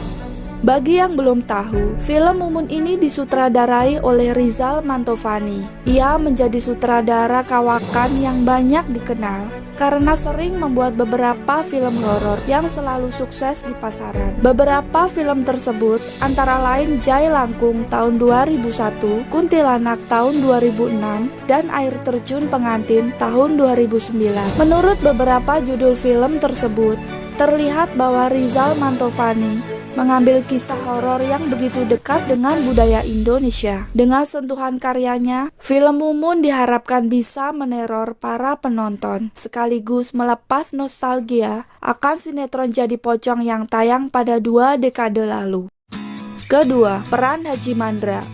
S1: Bagi yang belum tahu, film Mumun ini disutradarai oleh Rizal Mantovani. Ia menjadi sutradara kawakan yang banyak dikenal karena sering membuat beberapa film horor yang selalu sukses di pasaran. Beberapa film tersebut antara lain Jai Langkung tahun 2001, Kuntilanak tahun 2006, dan Air Terjun Pengantin tahun 2009. Menurut beberapa judul film tersebut, terlihat bahwa Rizal Mantovani mengambil kisah horor yang begitu dekat dengan budaya Indonesia. Dengan sentuhan karyanya, film Mumun diharapkan bisa meneror para penonton, sekaligus melepas nostalgia akan sinetron Jadi Pocong yang tayang pada 2 dekade lalu. Kedua, peran Haji Mandra.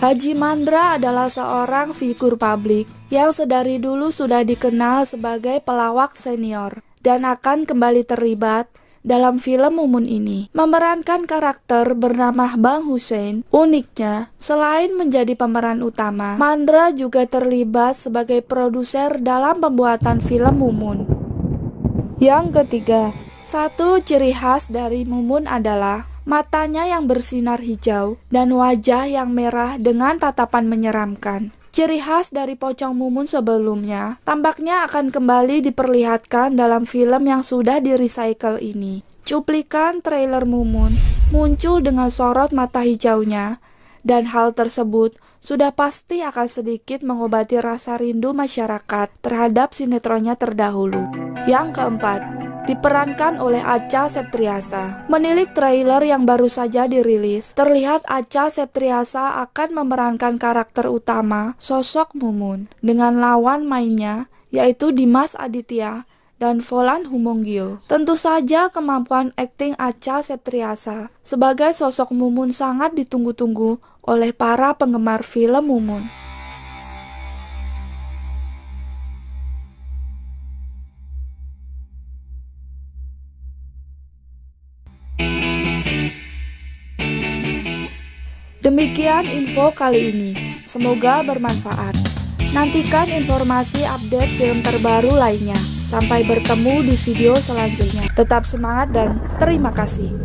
S1: Haji Mandra adalah seorang figur publik yang sedari dulu sudah dikenal sebagai pelawak senior dan akan kembali terlibat dalam film Mumun ini, memerankan karakter bernama Bang Hussein. Uniknya, selain menjadi pemeran utama, Mandra juga terlibat sebagai produser dalam pembuatan film Mumun. Yang ketiga, satu ciri khas dari Mumun adalah matanya yang bersinar hijau dan wajah yang merah dengan tatapan menyeramkan. Ciri khas dari Pocong Mumun sebelumnya tampaknya akan kembali diperlihatkan dalam film yang sudah di-recycle ini. Cuplikan trailer Mumun muncul dengan sorot mata hijaunya, dan hal tersebut sudah pasti akan sedikit mengobati rasa rindu masyarakat terhadap sinetronnya terdahulu. Yang keempat, diperankan oleh Acha Septriasa. Menilik trailer yang baru saja dirilis, terlihat Acha Septriasa akan memerankan karakter utama, sosok Mumun, dengan lawan mainnya, yaitu Dimas Aditya dan Volan Humongyo. Tentu saja kemampuan akting Acha Septriasa sebagai sosok Mumun sangat ditunggu-tunggu oleh para penggemar film Mumun. Demikian info kali ini, semoga bermanfaat. Nantikan informasi update film terbaru lainnya. Sampai bertemu di video selanjutnya. Tetap semangat dan terima kasih.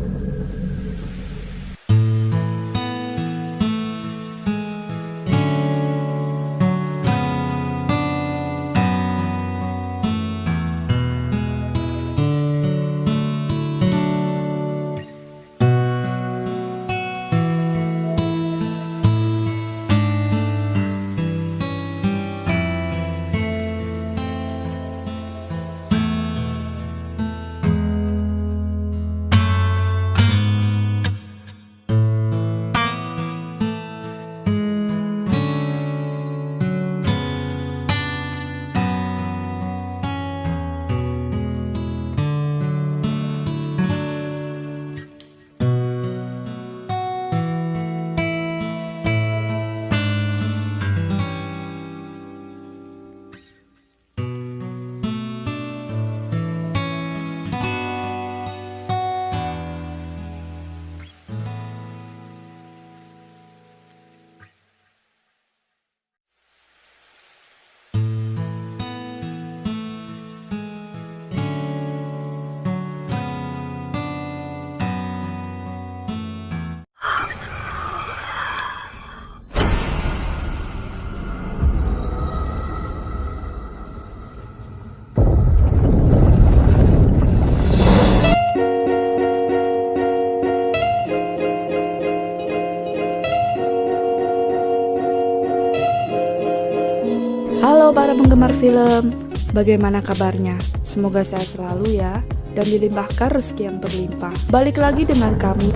S1: Halo para penggemar film, bagaimana kabarnya? Semoga sehat selalu ya, dan dilimpahkan rezeki yang berlimpah. Balik lagi dengan kami.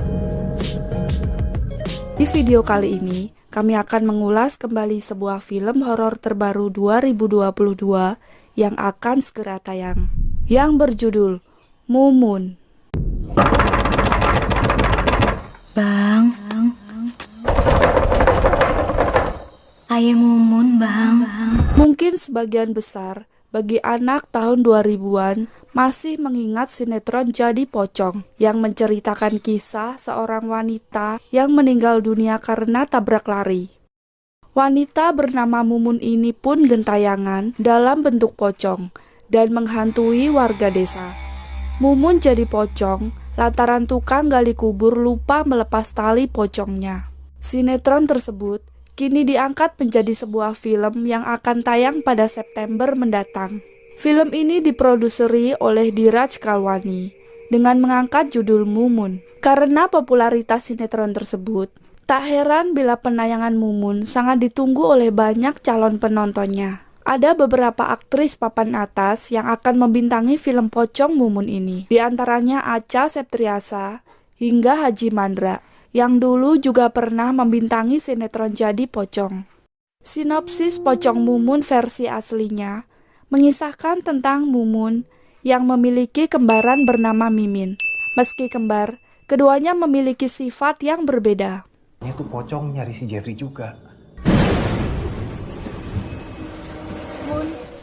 S1: Di video kali ini, kami akan mengulas kembali sebuah film horor terbaru 2022 yang akan segera tayang, yang berjudul Mumun.
S2: Bang. Ayah Mumun, Bang.
S1: Mungkin sebagian besar bagi anak tahun 2000-an masih mengingat sinetron Jadi Pocong yang menceritakan kisah seorang wanita yang meninggal dunia karena tabrak lari. Wanita bernama Mumun ini pun gentayangan dalam bentuk pocong dan menghantui warga desa. Mumun jadi pocong lantaran tukang gali kubur lupa melepas tali pocongnya. Sinetron tersebut kini diangkat menjadi sebuah film yang akan tayang pada September mendatang. Film ini diproduseri oleh Dheeraj Khalwani dengan mengangkat judul Mumun. Karena popularitas sinetron tersebut, tak heran bila penayangan Mumun sangat ditunggu oleh banyak calon penontonnya. Ada beberapa aktris papan atas yang akan membintangi film pocong Mumun ini, di antaranya Acha Septriasa hingga Haji Mandra, yang dulu juga pernah membintangi sinetron Jadi Pocong. Sinopsis Pocong Mumun versi aslinya mengisahkan tentang Mumun yang memiliki kembaran bernama Mimin. Meski kembar, keduanya memiliki sifat yang berbeda.
S3: Itu pocong nyari si Jeffrey juga.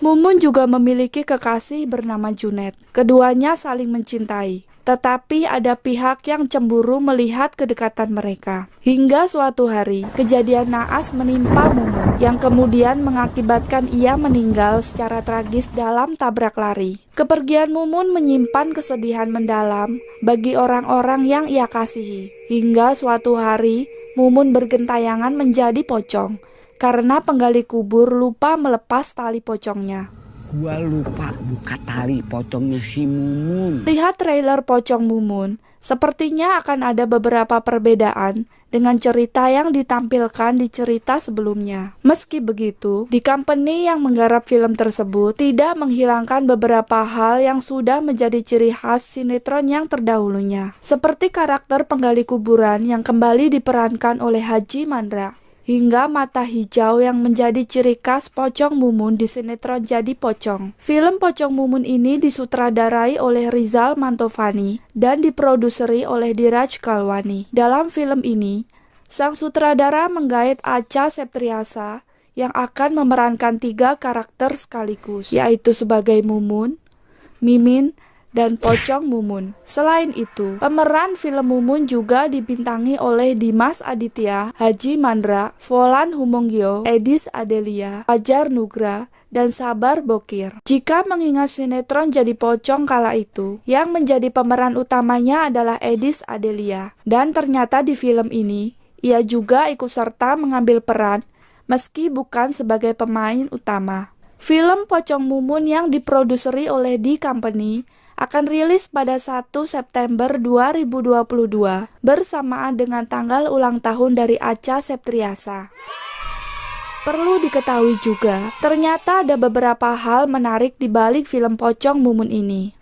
S1: Mumun juga memiliki kekasih bernama Junet. Keduanya saling mencintai, tetapi ada pihak yang cemburu melihat kedekatan mereka. Hingga suatu hari, kejadian naas menimpa Mumun, yang kemudian mengakibatkan ia meninggal secara tragis dalam tabrak lari. Kepergian Mumun menyimpan kesedihan mendalam bagi orang-orang yang ia kasihi. Hingga suatu hari, Mumun bergentayangan menjadi pocong karena penggali kubur lupa melepas tali pocongnya.
S4: Gua lupa buka tali pocongnya si Mumun.
S1: Lihat trailer Pocong Mumun, sepertinya akan ada beberapa perbedaan dengan cerita yang ditampilkan di cerita sebelumnya. Meski begitu, di company yang menggarap film tersebut tidak menghilangkan beberapa hal yang sudah menjadi ciri khas sinetron yang terdahulunya, seperti karakter penggali kuburan yang kembali diperankan oleh Haji Mandra, hingga mata hijau yang menjadi ciri khas Pocong Mumun di sinetron Jadi Pocong. Film Pocong Mumun ini disutradarai oleh Rizal Mantovani dan diproduseri oleh Dheeraj Khalwani. Dalam film ini, sang sutradara menggait Acha Septriasa yang akan memerankan 3 karakter sekaligus, yaitu sebagai Mumun, Mimin, dan Pocong Mumun. Selain itu, pemeran film Mumun juga dibintangi oleh Dimas Aditya, Haji Mandra, Volan Humongyo, Edis Adelia, Fajar Nugra, dan Sabar Bokir. Jika mengingat sinetron Jadi Pocong kala itu, yang menjadi pemeran utamanya adalah Edis Adelia, dan ternyata di film ini, ia juga ikut serta mengambil peran meski bukan sebagai pemain utama. Film Pocong Mumun yang diproduseri oleh D Company akan rilis pada 1 September 2022 bersamaan dengan tanggal ulang tahun dari Acha Septriasa. Perlu diketahui juga, ternyata ada beberapa hal menarik di balik film Pocong Mumun ini.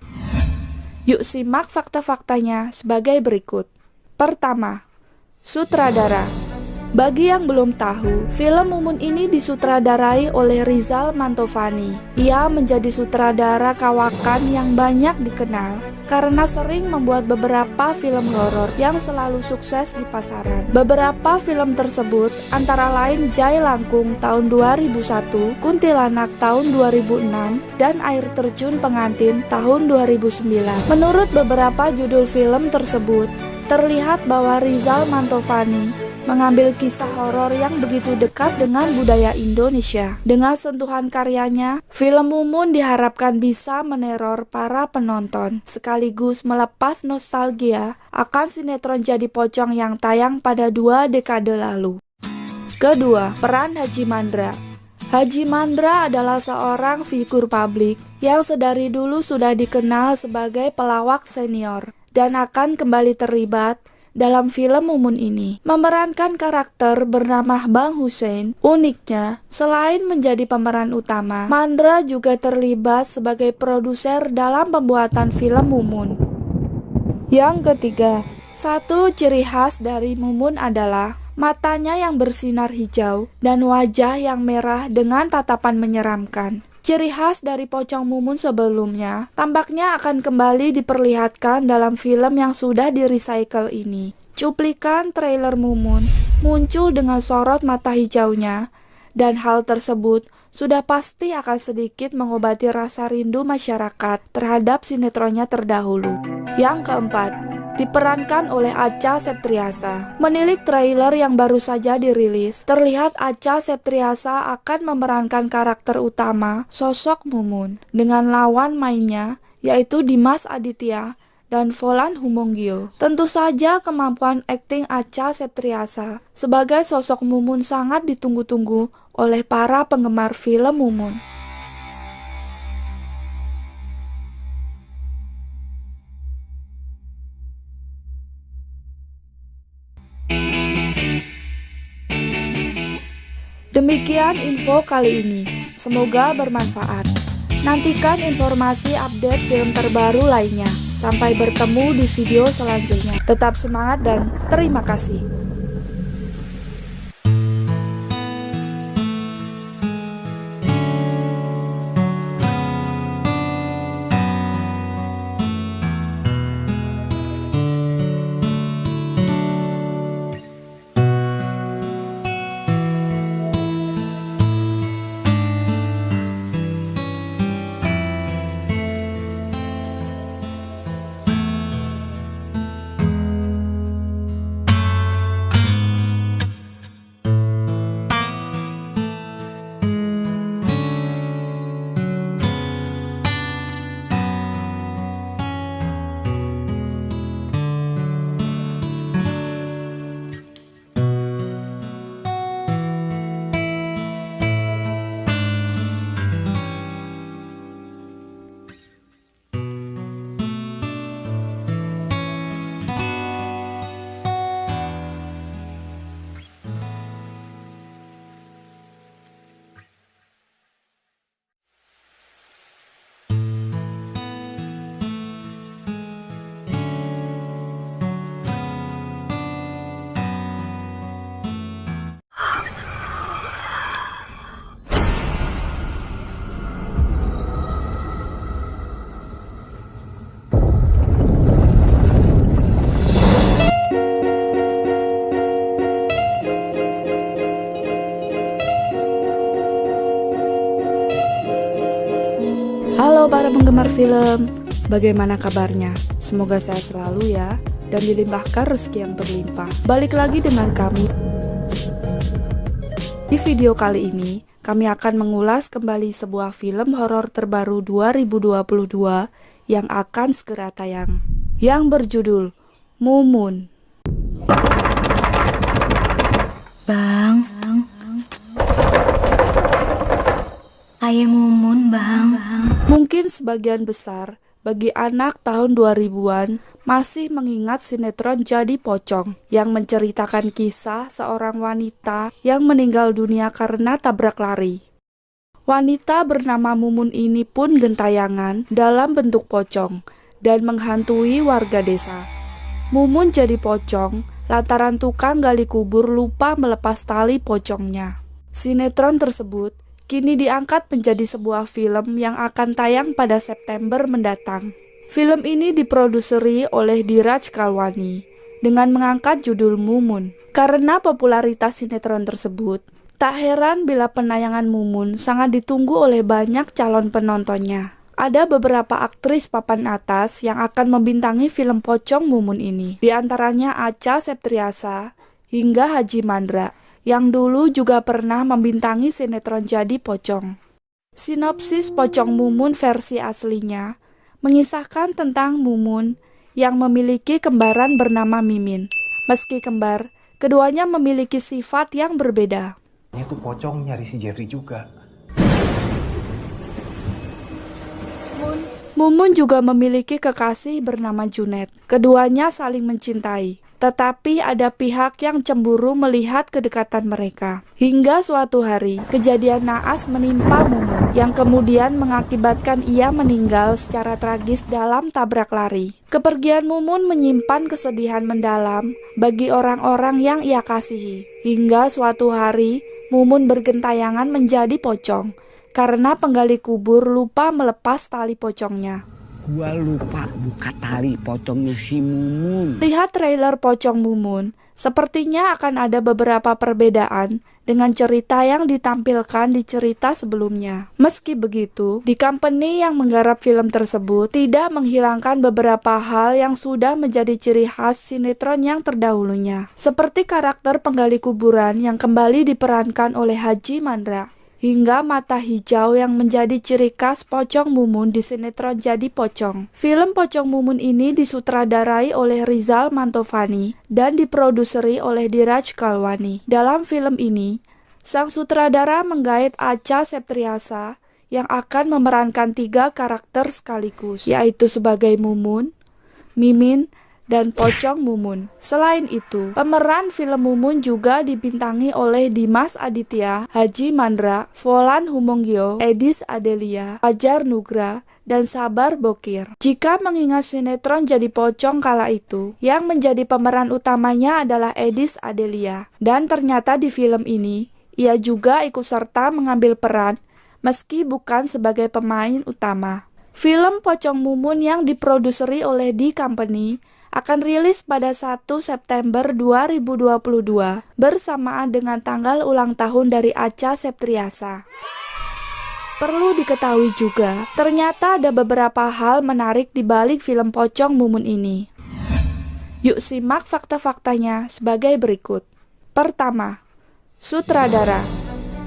S1: Yuk simak fakta-faktanya sebagai berikut. Pertama, sutradara. Bagi yang belum tahu, film Mumun ini disutradarai oleh Rizal Mantovani. Ia menjadi sutradara kawakan yang banyak dikenal karena sering membuat beberapa film horor yang selalu sukses di pasaran. Beberapa film tersebut antara lain Jai Langkung tahun 2001, Kuntilanak tahun 2006, dan Air Terjun Pengantin tahun 2009. Menurut beberapa judul film tersebut, terlihat bahwa Rizal Mantovani mengambil kisah horor yang begitu dekat dengan budaya Indonesia. Dengan sentuhan karyanya, film Mumun diharapkan bisa meneror para penonton, sekaligus melepas nostalgia akan sinetron Jadi Pocong yang tayang pada 2 dekade lalu. Kedua, peran Haji Mandra. Haji Mandra adalah seorang figur publik yang sedari dulu sudah dikenal sebagai pelawak senior dan akan kembali terlibat dalam film Mumun ini memerankan karakter bernama Bang Hussein. Uniknya, selain menjadi pemeran utama, Mandra juga terlibat sebagai produser dalam pembuatan film Mumun. Yang ketiga, satu ciri khas dari Mumun adalah matanya yang bersinar hijau dan wajah yang merah dengan tatapan menyeramkan. Ciri khas dari pocong Mumun sebelumnya tampaknya akan kembali diperlihatkan dalam film yang sudah di-recycle ini. Cuplikan trailer Mumun muncul dengan sorot mata hijaunya, dan hal tersebut sudah pasti akan sedikit mengobati rasa rindu masyarakat terhadap sinetronnya terdahulu. Yang keempat, diperankan oleh Acha Septriasa. Menilik trailer yang baru saja dirilis, terlihat Acha Septriasa akan memerankan karakter utama sosok Mumun dengan lawan mainnya yaitu Dimas Aditya dan Volan Humongyo. Tentu saja kemampuan akting Acha Septriasa sebagai sosok Mumun sangat ditunggu-tunggu oleh para penggemar film Mumun. Demikian info kali ini, semoga bermanfaat. Nantikan informasi update film terbaru lainnya. Sampai bertemu di video selanjutnya. Tetap semangat dan terima kasih. Halo para penggemar film, bagaimana kabarnya? Semoga sehat selalu ya, dan dilimpahkan rezeki yang berlimpah. Balik lagi dengan kami. Di video kali ini, kami akan mengulas kembali sebuah film horor terbaru 2022 yang akan segera tayang, yang berjudul Mumun.
S2: Bang, ayah Mumun, Bang.
S1: Mungkin sebagian besar bagi anak tahun 2000-an masih mengingat sinetron Jadi Pocong yang menceritakan kisah seorang wanita yang meninggal dunia karena tabrak lari. Wanita bernama Mumun ini pun gentayangan dalam bentuk pocong dan menghantui warga desa. Mumun jadi pocong lantaran tukang gali kubur lupa melepas tali pocongnya. Sinetron tersebut kini diangkat menjadi sebuah film yang akan tayang pada September mendatang. Film ini diproduseri oleh Diraj Kalwani dengan mengangkat judul Mumun. Karena popularitas sinetron tersebut, tak heran bila penayangan Mumun sangat ditunggu oleh banyak calon penontonnya. Ada beberapa aktris papan atas yang akan membintangi film pocong Mumun ini. Di antaranya Acha Septriasa hingga Haji Mandra, yang dulu juga pernah membintangi sinetron Jadi Pocong. Sinopsis Pocong Mumun versi aslinya mengisahkan tentang Mumun yang memiliki kembaran bernama Mimin. Meski kembar, keduanya memiliki sifat yang berbeda.
S3: Ini tuh pocong nyari si Jeffrey juga.
S1: Mumun juga memiliki kekasih bernama Junet. Keduanya saling mencintai. tetapi ada pihak yang cemburu melihat kedekatan mereka. Hingga suatu hari, kejadian naas menimpa Mumun, yang kemudian mengakibatkan ia meninggal secara tragis dalam tabrak lari. Kepergian Mumun menyimpan kesedihan mendalam bagi orang-orang yang ia kasihi. Hingga suatu hari, Mumun bergentayangan menjadi pocong, karena penggali kubur lupa melepas tali pocongnya.
S4: Gua lupa buka tali pocongnya si Mumun.
S1: Lihat trailer Pocong Mumun, sepertinya akan ada beberapa perbedaan dengan cerita yang ditampilkan di cerita sebelumnya. Meski begitu, di company yang menggarap film tersebut tidak menghilangkan beberapa hal yang sudah menjadi ciri khas sinetron yang terdahulunya. Seperti karakter penggali kuburan yang kembali diperankan oleh Haji Mandra, hingga mata hijau yang menjadi ciri khas Pocong Mumun di sinetron Jadi Pocong. Film Pocong Mumun ini disutradarai oleh Rizal Mantovani dan diproduseri oleh Diraj Kalwani. Dalam film ini, sang sutradara menggait Acha Septriasa yang akan memerankan 3 karakter sekaligus, yaitu sebagai Mumun, Mimin, dan Pocong Mumun. Selain itu, pemeran film Mumun juga dibintangi oleh Dimas Aditya, Haji Mandra, Volan Humongyo, Edis Adelia, Fajar Nugra, dan Sabar Bokir. Jika mengingat sinetron Jadi Pocong kala itu, yang menjadi pemeran utamanya adalah Edis Adelia, dan ternyata di film ini, ia juga ikut serta mengambil peran, meski bukan sebagai pemain utama. Film Pocong Mumun yang diproduseri oleh D Company akan rilis pada 1 September 2022 bersamaan dengan tanggal ulang tahun dari Acha Septriasa. Perlu diketahui juga, ternyata ada beberapa hal menarik di balik film Pocong Mumun ini. Yuk simak fakta-faktanya sebagai berikut. Pertama, sutradara.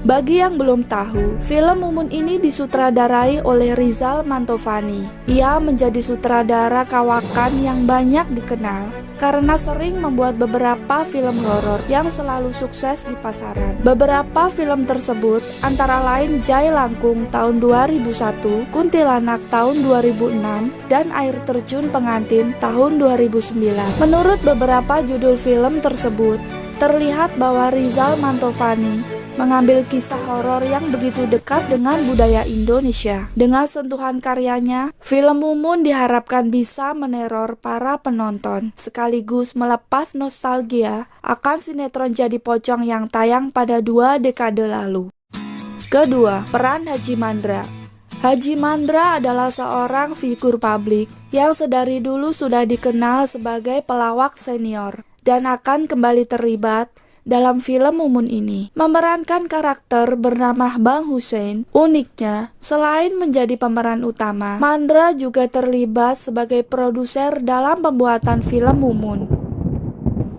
S1: Bagi yang belum tahu, film Mumun ini disutradarai oleh Rizal Mantovani. Ia menjadi sutradara kawakan yang banyak dikenal karena sering membuat beberapa film horor yang selalu sukses di pasaran. Beberapa film tersebut antara lain Jai Langkung tahun 2001, Kuntilanak tahun 2006, dan Air Terjun Pengantin tahun 2009. Menurut beberapa judul film tersebut, terlihat bahwa Rizal Mantovani mengambil kisah horor yang begitu dekat dengan budaya Indonesia. Dengan sentuhan karyanya, film Mumun diharapkan bisa meneror para penonton, sekaligus melepas nostalgia akan sinetron Jadi Pocong yang tayang pada 2 dekade lalu. Kedua, peran Haji Mandra. Haji Mandra adalah seorang figur publik yang sedari dulu sudah dikenal sebagai pelawak senior dan akan kembali terlibat dalam film Mumun ini, memerankan karakter bernama Bang Hussein. Uniknya, selain menjadi pemeran utama, Mandra juga terlibat sebagai produser dalam pembuatan film Mumun.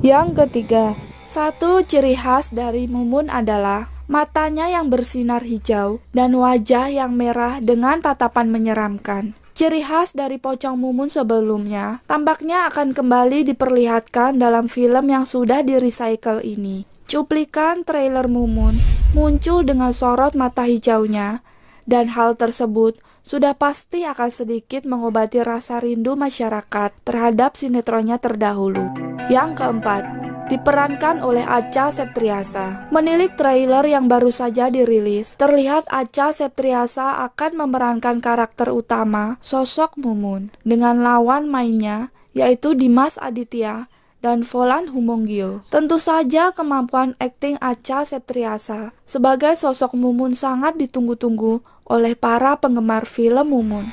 S1: Yang ketiga, satu ciri khas dari Mumun adalah matanya yang bersinar hijau dan wajah yang merah dengan tatapan menyeramkan. Ciri khas dari Pocong Mumun sebelumnya tampaknya akan kembali diperlihatkan dalam film yang sudah di-recycle ini. Cuplikan trailer Mumun muncul dengan sorot mata hijaunya, dan hal tersebut sudah pasti akan sedikit mengobati rasa rindu masyarakat terhadap sinetronnya terdahulu. Yang keempat, diperankan oleh Acha Septriasa. Menilik trailer yang baru saja dirilis, terlihat Acha Septriasa akan memerankan karakter utama, sosok Mumun, dengan lawan mainnya, yaitu Dimas Aditya dan Volan Humongyo. Tentu saja kemampuan akting Acha Septriasa sebagai sosok Mumun sangat ditunggu-tunggu oleh para penggemar film Mumun.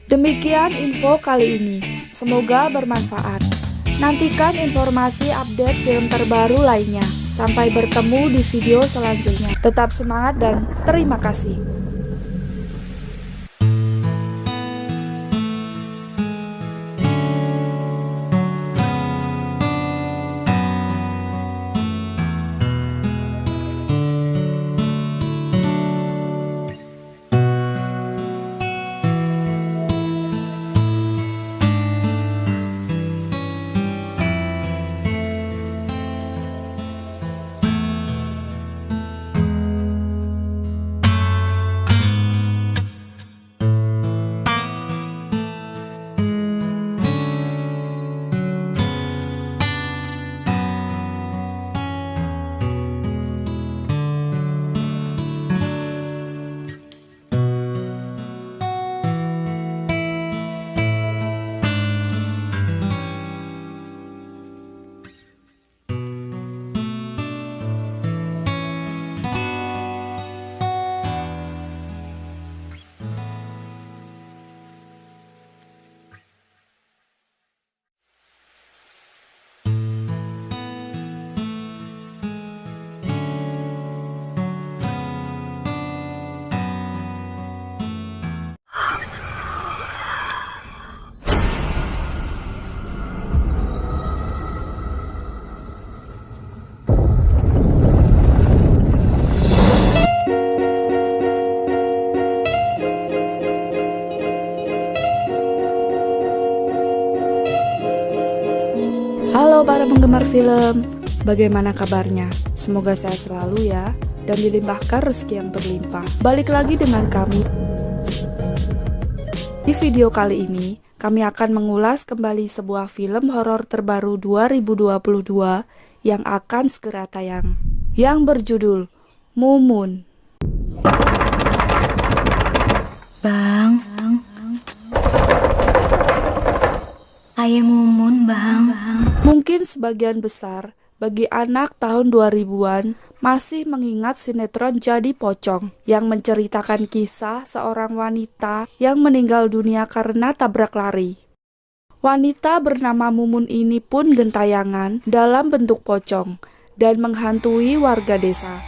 S1: Demikian info kali ini, semoga bermanfaat. Nantikan informasi update film terbaru lainnya. Sampai bertemu di video selanjutnya. Tetap semangat dan terima kasih. Halo para penggemar film, bagaimana kabarnya? Semoga sehat selalu ya, dan dilimpahkan rezeki yang berlimpah. Balik lagi dengan kami. Di video kali ini, kami akan mengulas kembali sebuah film horor terbaru 2022 yang akan segera tayang, yang berjudul Mumun.
S2: Bang. Ayah Mumun, Bang.
S1: Mungkin sebagian besar bagi anak tahun 2000-an masih mengingat sinetron Jadi Pocong yang menceritakan kisah seorang wanita yang meninggal dunia karena tabrak lari. Wanita bernama Mumun ini pun gentayangan dalam bentuk pocong dan menghantui warga desa.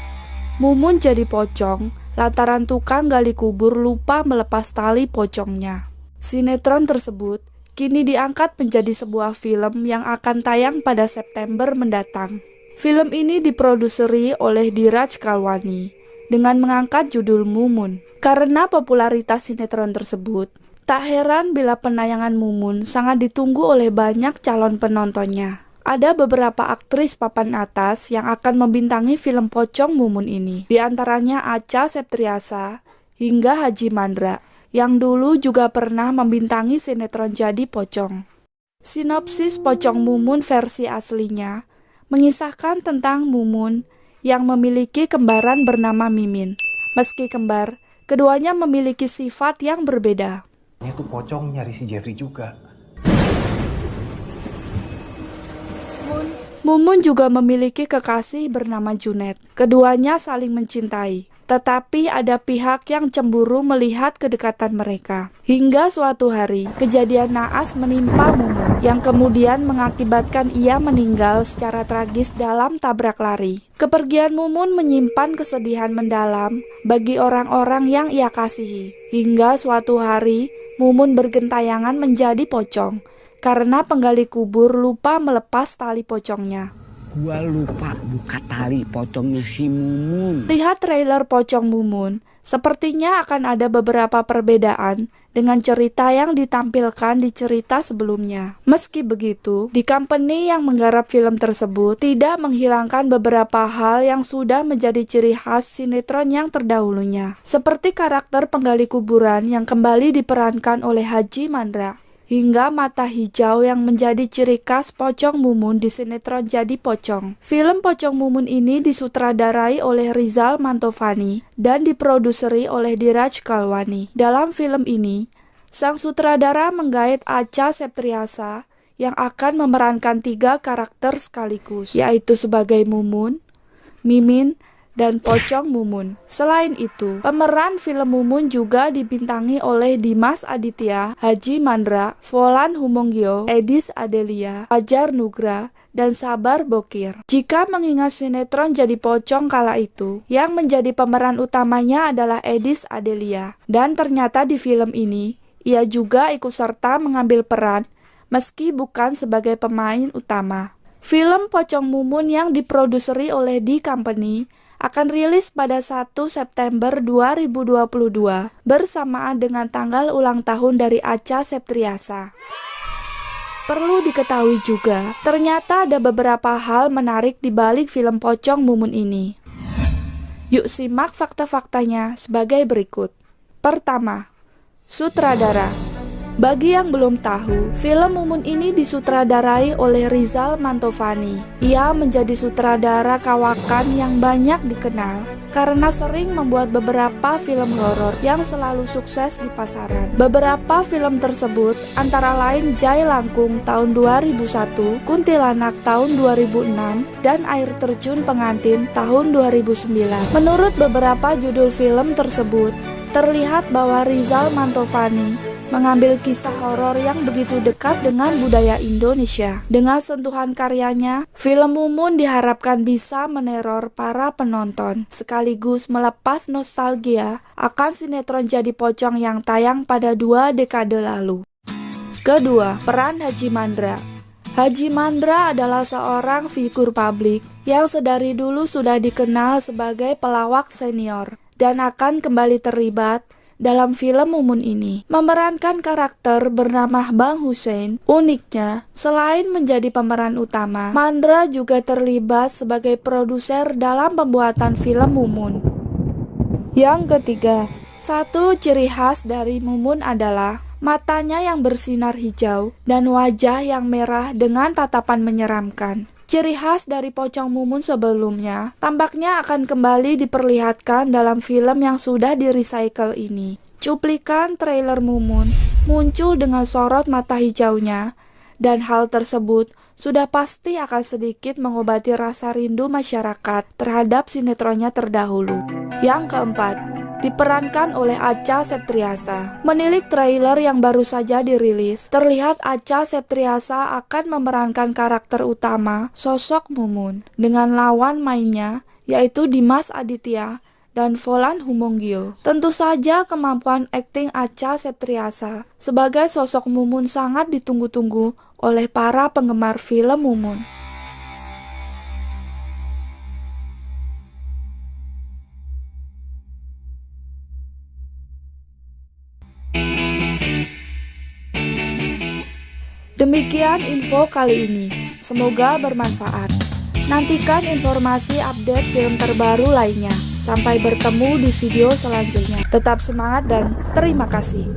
S1: Mumun jadi pocong lantaran tukang gali kubur lupa melepas tali pocongnya. Sinetron tersebut kini diangkat menjadi sebuah film yang akan tayang pada September mendatang. Film ini diproduseri oleh Diraj Kalwani dengan mengangkat judul Mumun. Karena popularitas sinetron tersebut, tak heran bila penayangan Mumun sangat ditunggu oleh banyak calon penontonnya. Ada beberapa aktris papan atas yang akan membintangi film pocong Mumun ini. Di antaranya Acha Septriasa hingga Haji Mandra, yang dulu juga pernah membintangi sinetron Jadi Pocong. Sinopsis Pocong Mumun versi aslinya mengisahkan tentang Mumun yang memiliki kembaran bernama Mimin. Meski kembar, keduanya memiliki sifat yang berbeda.
S3: Itu pocong nyari si Jeffrey juga.
S1: Mumun juga memiliki kekasih bernama Junet. Keduanya saling mencintai, tetapi ada pihak yang cemburu melihat kedekatan mereka. Hingga suatu hari, kejadian naas menimpa Mumun, yang kemudian mengakibatkan ia meninggal secara tragis dalam tabrak lari. Kepergian Mumun menyimpan kesedihan mendalam bagi orang-orang yang ia kasihi. Hingga suatu hari, Mumun bergentayangan menjadi pocong, karena penggali kubur lupa melepas tali pocongnya.
S4: Gua lupa buka tali pocongnya si Mumun.
S1: Lihat trailer Pocong Mumun, sepertinya akan ada beberapa perbedaan dengan cerita yang ditampilkan di cerita sebelumnya. Meski begitu, di company yang menggarap film tersebut tidak menghilangkan beberapa hal yang sudah menjadi ciri khas sinetron yang terdahulunya. Seperti karakter penggali kuburan yang kembali diperankan oleh Haji Mandra, hingga mata hijau yang menjadi ciri khas Pocong Mumun di sinetron Jadi Pocong. Film Pocong Mumun ini disutradarai oleh Rizal Mantovani dan diproduseri oleh Diraj Kalwani. Dalam film ini, sang sutradara menggait Acha Septriasa yang akan memerankan 3 karakter sekaligus, yaitu sebagai Mumun, Mimin, dan Pocong Mumun. Selain itu, pemeran film Mumun juga dibintangi oleh Dimas Aditya, Haji Mandra, Volan Humongyo, Edis Adelia, Fajar Nugra, dan Sabar Bokir. Jika mengingat sinetron Jadi Pocong kala itu, yang menjadi pemeran utamanya adalah Edis Adelia, dan ternyata di film ini, ia juga ikut serta mengambil peran, meski bukan sebagai pemain utama. Film Pocong Mumun yang diproduseri oleh D Company akan rilis pada 1 September 2022 bersamaan dengan tanggal ulang tahun dari Acha Septriasa. Perlu diketahui juga, ternyata ada beberapa hal menarik di balik film Pocong Mumun ini. Yuk simak fakta-faktanya sebagai berikut. Pertama, sutradara. Bagi yang belum tahu, film Mumun ini disutradarai oleh Rizal Mantovani. Ia menjadi sutradara kawakan yang banyak dikenal karena sering membuat beberapa film horor yang selalu sukses di pasaran. Beberapa film tersebut antara lain Jai Langkung tahun 2001, Kuntilanak tahun 2006, dan Air Terjun Pengantin tahun 2009. Menurut beberapa judul film tersebut, terlihat bahwa Rizal Mantovani mengambil kisah horor yang begitu dekat dengan budaya Indonesia. Dengan sentuhan karyanya, film Mumun diharapkan bisa meneror para penonton, sekaligus melepas nostalgia akan sinetron Jadi Pocong yang tayang pada 2 dekade lalu. Kedua, peran Haji Mandra. Haji Mandra adalah seorang figur publik yang sedari dulu sudah dikenal sebagai pelawak senior dan akan kembali terlibat dalam film Mumun ini memerankan karakter bernama Bang Hussein. Uniknya, selain menjadi pemeran utama, Mandra juga terlibat sebagai produser dalam pembuatan film Mumun. Yang ketiga, satu ciri khas dari Mumun adalah matanya yang bersinar hijau dan wajah yang merah dengan tatapan menyeramkan. Ciri khas dari pocong Mumun sebelumnya tampaknya akan kembali diperlihatkan dalam film yang sudah di-recycle ini. Cuplikan trailer Mumun muncul dengan sorot mata hijaunya, dan hal tersebut sudah pasti akan sedikit mengobati rasa rindu masyarakat terhadap sinetronnya terdahulu. Yang keempat, diperankan oleh Acha Septriasa. Menilik trailer yang baru saja dirilis, terlihat Acha Septriasa akan memerankan karakter utama, sosok Mumun, dengan lawan mainnya, yaitu Dimas Aditya dan Volan Humongyo. Tentu saja kemampuan akting Acha Septriasa sebagai sosok Mumun sangat ditunggu-tunggu oleh para penggemar film Mumun. Demikian info kali ini, semoga bermanfaat. Nantikan informasi update film terbaru lainnya. Sampai bertemu di video selanjutnya. Tetap semangat dan terima kasih.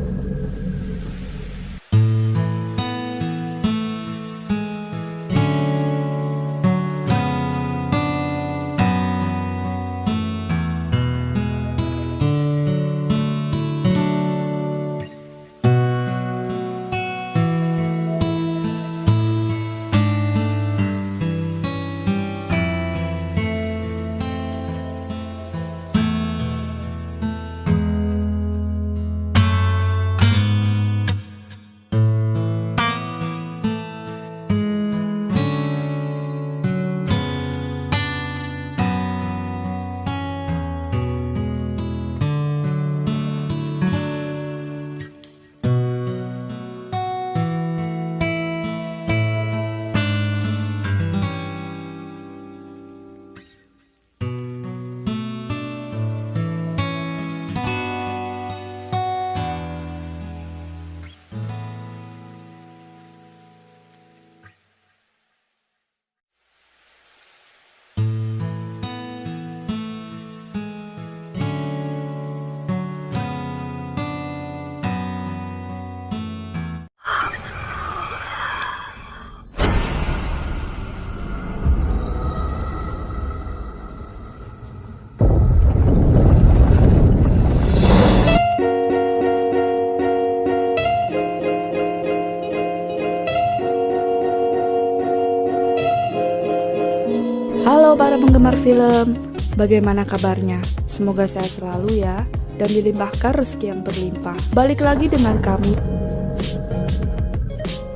S1: Halo para penggemar film, bagaimana kabarnya? Semoga sehat selalu ya, dan dilimpahkan rezeki yang berlimpah. Balik lagi dengan kami.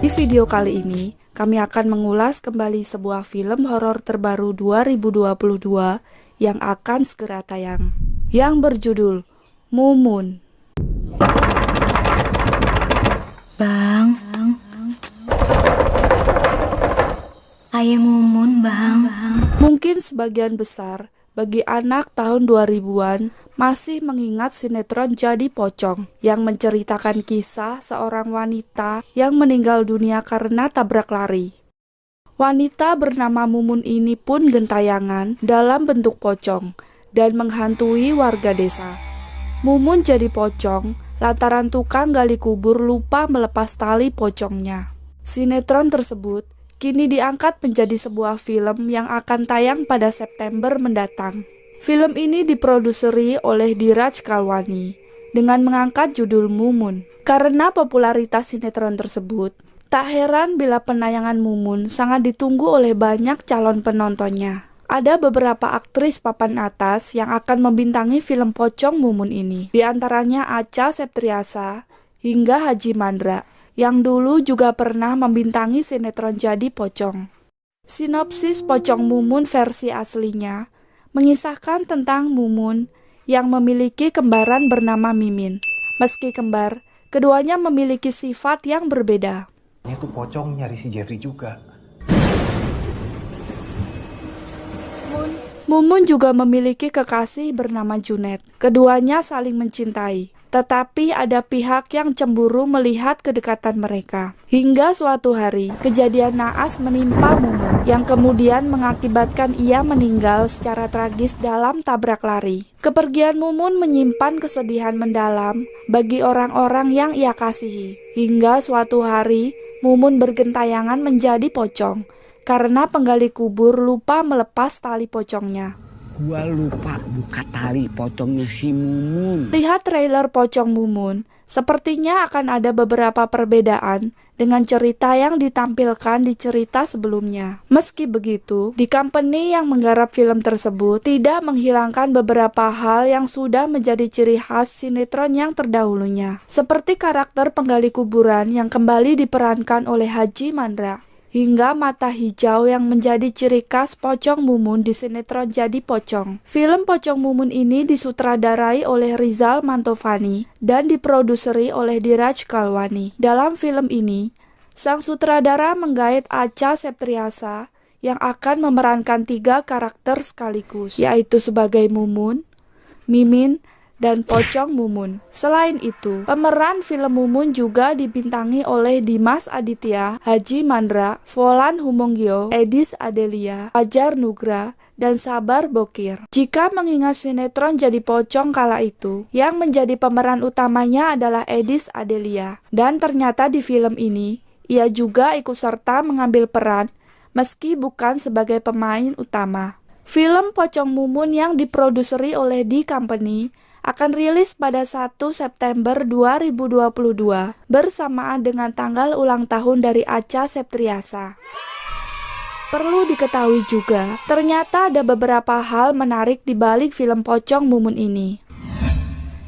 S1: Di video kali ini, kami akan mengulas kembali sebuah film horor terbaru 2022 yang akan segera tayang, yang berjudul Mumun.
S2: Bang, Ayah Mumun, Bang.
S1: Mungkin sebagian besar bagi anak tahun 2000-an masih mengingat sinetron Jadi Pocong yang menceritakan kisah seorang wanita yang meninggal dunia karena tabrak lari. Wanita bernama Mumun ini pun gentayangan dalam bentuk pocong dan menghantui warga desa. Mumun jadi pocong lantaran tukang gali kubur lupa melepas tali pocongnya. Sinetron tersebut kini diangkat menjadi sebuah film yang akan tayang pada September mendatang. Film ini diproduseri oleh Diraj Kalwani dengan mengangkat judul Mumun. Karena popularitas sinetron tersebut, tak heran bila penayangan Mumun sangat ditunggu oleh banyak calon penontonnya. Ada beberapa aktris papan atas yang akan membintangi film pocong Mumun ini, di antaranya Acha Septriasa hingga Haji Mandra, yang dulu juga pernah membintangi sinetron Jadi Pocong. Sinopsis Pocong Mumun versi aslinya mengisahkan tentang Mumun yang memiliki kembaran bernama Mimin. Meski kembar, keduanya memiliki sifat yang berbeda.
S3: Itu pocong nyari si Jeffrey juga.
S1: Mumun juga memiliki kekasih bernama Junet. Keduanya saling mencintai. tetapi ada pihak yang cemburu melihat kedekatan mereka. Hingga suatu hari, kejadian naas menimpa Mumun, yang kemudian mengakibatkan ia meninggal secara tragis dalam tabrak lari. Kepergian Mumun menyimpan kesedihan mendalam bagi orang-orang yang ia kasihi. Hingga suatu hari, Mumun bergentayangan menjadi pocong, karena penggali kubur lupa melepas tali pocongnya.
S4: Gua lupa buka tali pocongnya si Mumun.
S1: Lihat trailer Pocong Mumun, sepertinya akan ada beberapa perbedaan dengan cerita yang ditampilkan di cerita sebelumnya. Meski begitu, di company yang menggarap film tersebut tidak menghilangkan beberapa hal yang sudah menjadi ciri khas sinetron yang terdahulunya, seperti karakter penggali kuburan yang kembali diperankan oleh Haji Mandra, hingga mata hijau yang menjadi ciri khas Pocong Mumun di sinetron Jadi Pocong. Film Pocong Mumun ini disutradarai oleh Rizal Mantovani dan diproduseri oleh Diraj Kalwani. Dalam film ini, sang sutradara menggait Acha Septriasa yang akan memerankan 3 karakter sekaligus, yaitu sebagai Mumun, Mimin, dan Pocong Mumun. Selain itu, pemeran film Mumun juga dibintangi oleh Dimas Aditya, Haji Mandra, Volan Humongyo, Edis Adelia, Fajar Nugra, dan Sabar Bokir. Jika mengingat sinetron Jadi Pocong kala itu, yang menjadi pemeran utamanya adalah Edis Adelia, dan ternyata di film ini ia juga ikut serta mengambil peran meski bukan sebagai pemain utama. Film Pocong Mumun yang diproduseri oleh D Company akan rilis pada 1 September 2022 bersamaan dengan tanggal ulang tahun dari Acha Septriasa. Perlu diketahui juga, ternyata ada beberapa hal menarik di balik film Pocong Mumun ini.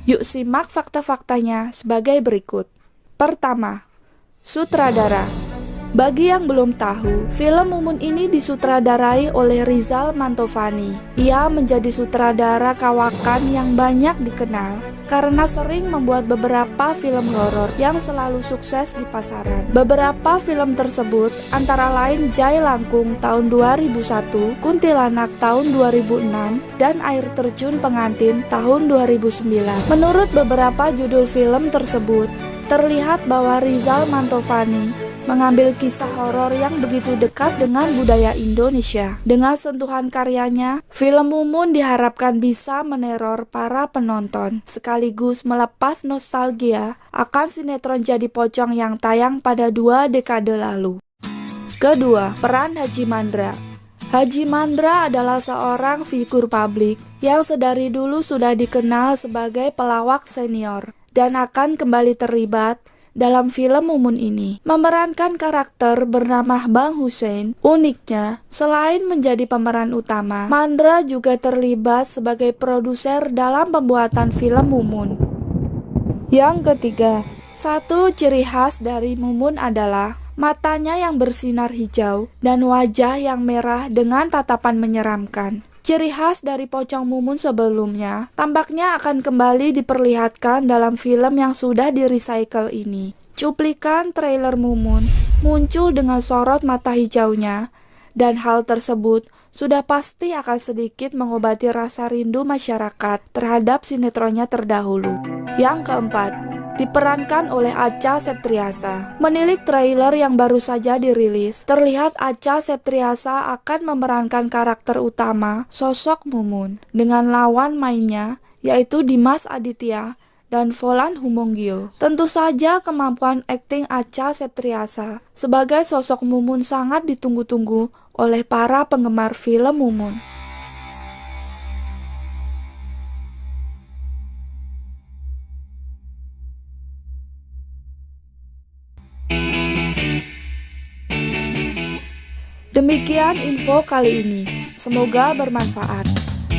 S1: Yuk simak fakta-faktanya sebagai berikut. Pertama, sutradara. Bagi yang belum tahu, film Mumun ini disutradarai oleh Rizal Mantovani. Ia menjadi sutradara kawakan yang banyak dikenal karena sering membuat beberapa film horor yang selalu sukses di pasaran. Beberapa film tersebut antara lain Jai Langkung tahun 2001, Kuntilanak tahun 2006, dan Air Terjun Pengantin tahun 2009. Menurut beberapa judul film tersebut, terlihat bahwa Rizal Mantovani mengambil kisah horor yang begitu dekat dengan budaya Indonesia. Dengan sentuhan karyanya, film Mumun diharapkan bisa meneror para penonton, sekaligus melepas nostalgia akan sinetron Jadi Pocong yang tayang pada 2 dekade lalu. Kedua, peran Haji Mandra. Haji Mandra adalah seorang figur publik yang sedari dulu sudah dikenal sebagai pelawak senior dan akan kembali terlibat dalam film Mumun ini, memerankan karakter bernama Bang Hussein. Uniknya, selain menjadi pemeran utama, Mandra juga terlibat sebagai produser dalam pembuatan film Mumun. Yang ketiga, satu ciri khas dari Mumun adalah matanya yang bersinar hijau dan wajah yang merah dengan tatapan menyeramkan. Ciri khas dari Pocong Mumun sebelumnya tampaknya akan kembali diperlihatkan dalam film yang sudah di-recycle ini. Cuplikan trailer Mumun muncul dengan sorot mata hijaunya, dan hal tersebut sudah pasti akan sedikit mengobati rasa rindu masyarakat terhadap sinetronnya terdahulu. Yang keempat, diperankan oleh Acha Septriasa. Menilik trailer yang baru saja dirilis, terlihat Acha Septriasa akan memerankan karakter utama, sosok Mumun, dengan lawan mainnya, yaitu Dimas Aditya dan Volan Humongyo. Tentu saja kemampuan akting Acha Septriasa sebagai sosok Mumun sangat ditunggu-tunggu oleh para penggemar film Mumun. Demikian info kali ini, semoga bermanfaat.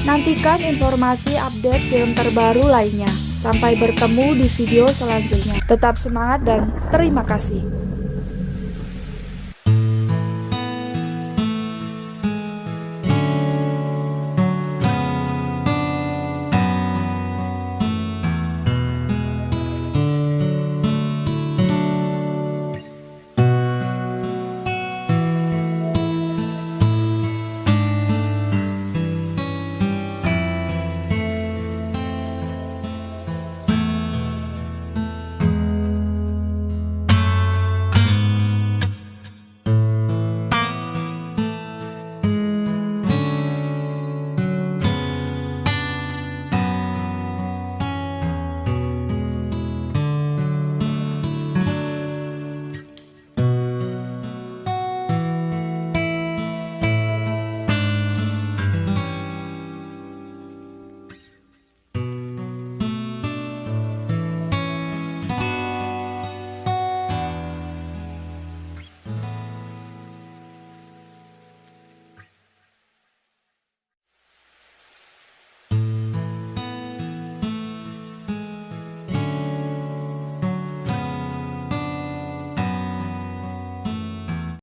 S1: Nantikan informasi update film terbaru lainnya. Sampai bertemu di video selanjutnya. Tetap semangat dan terima kasih.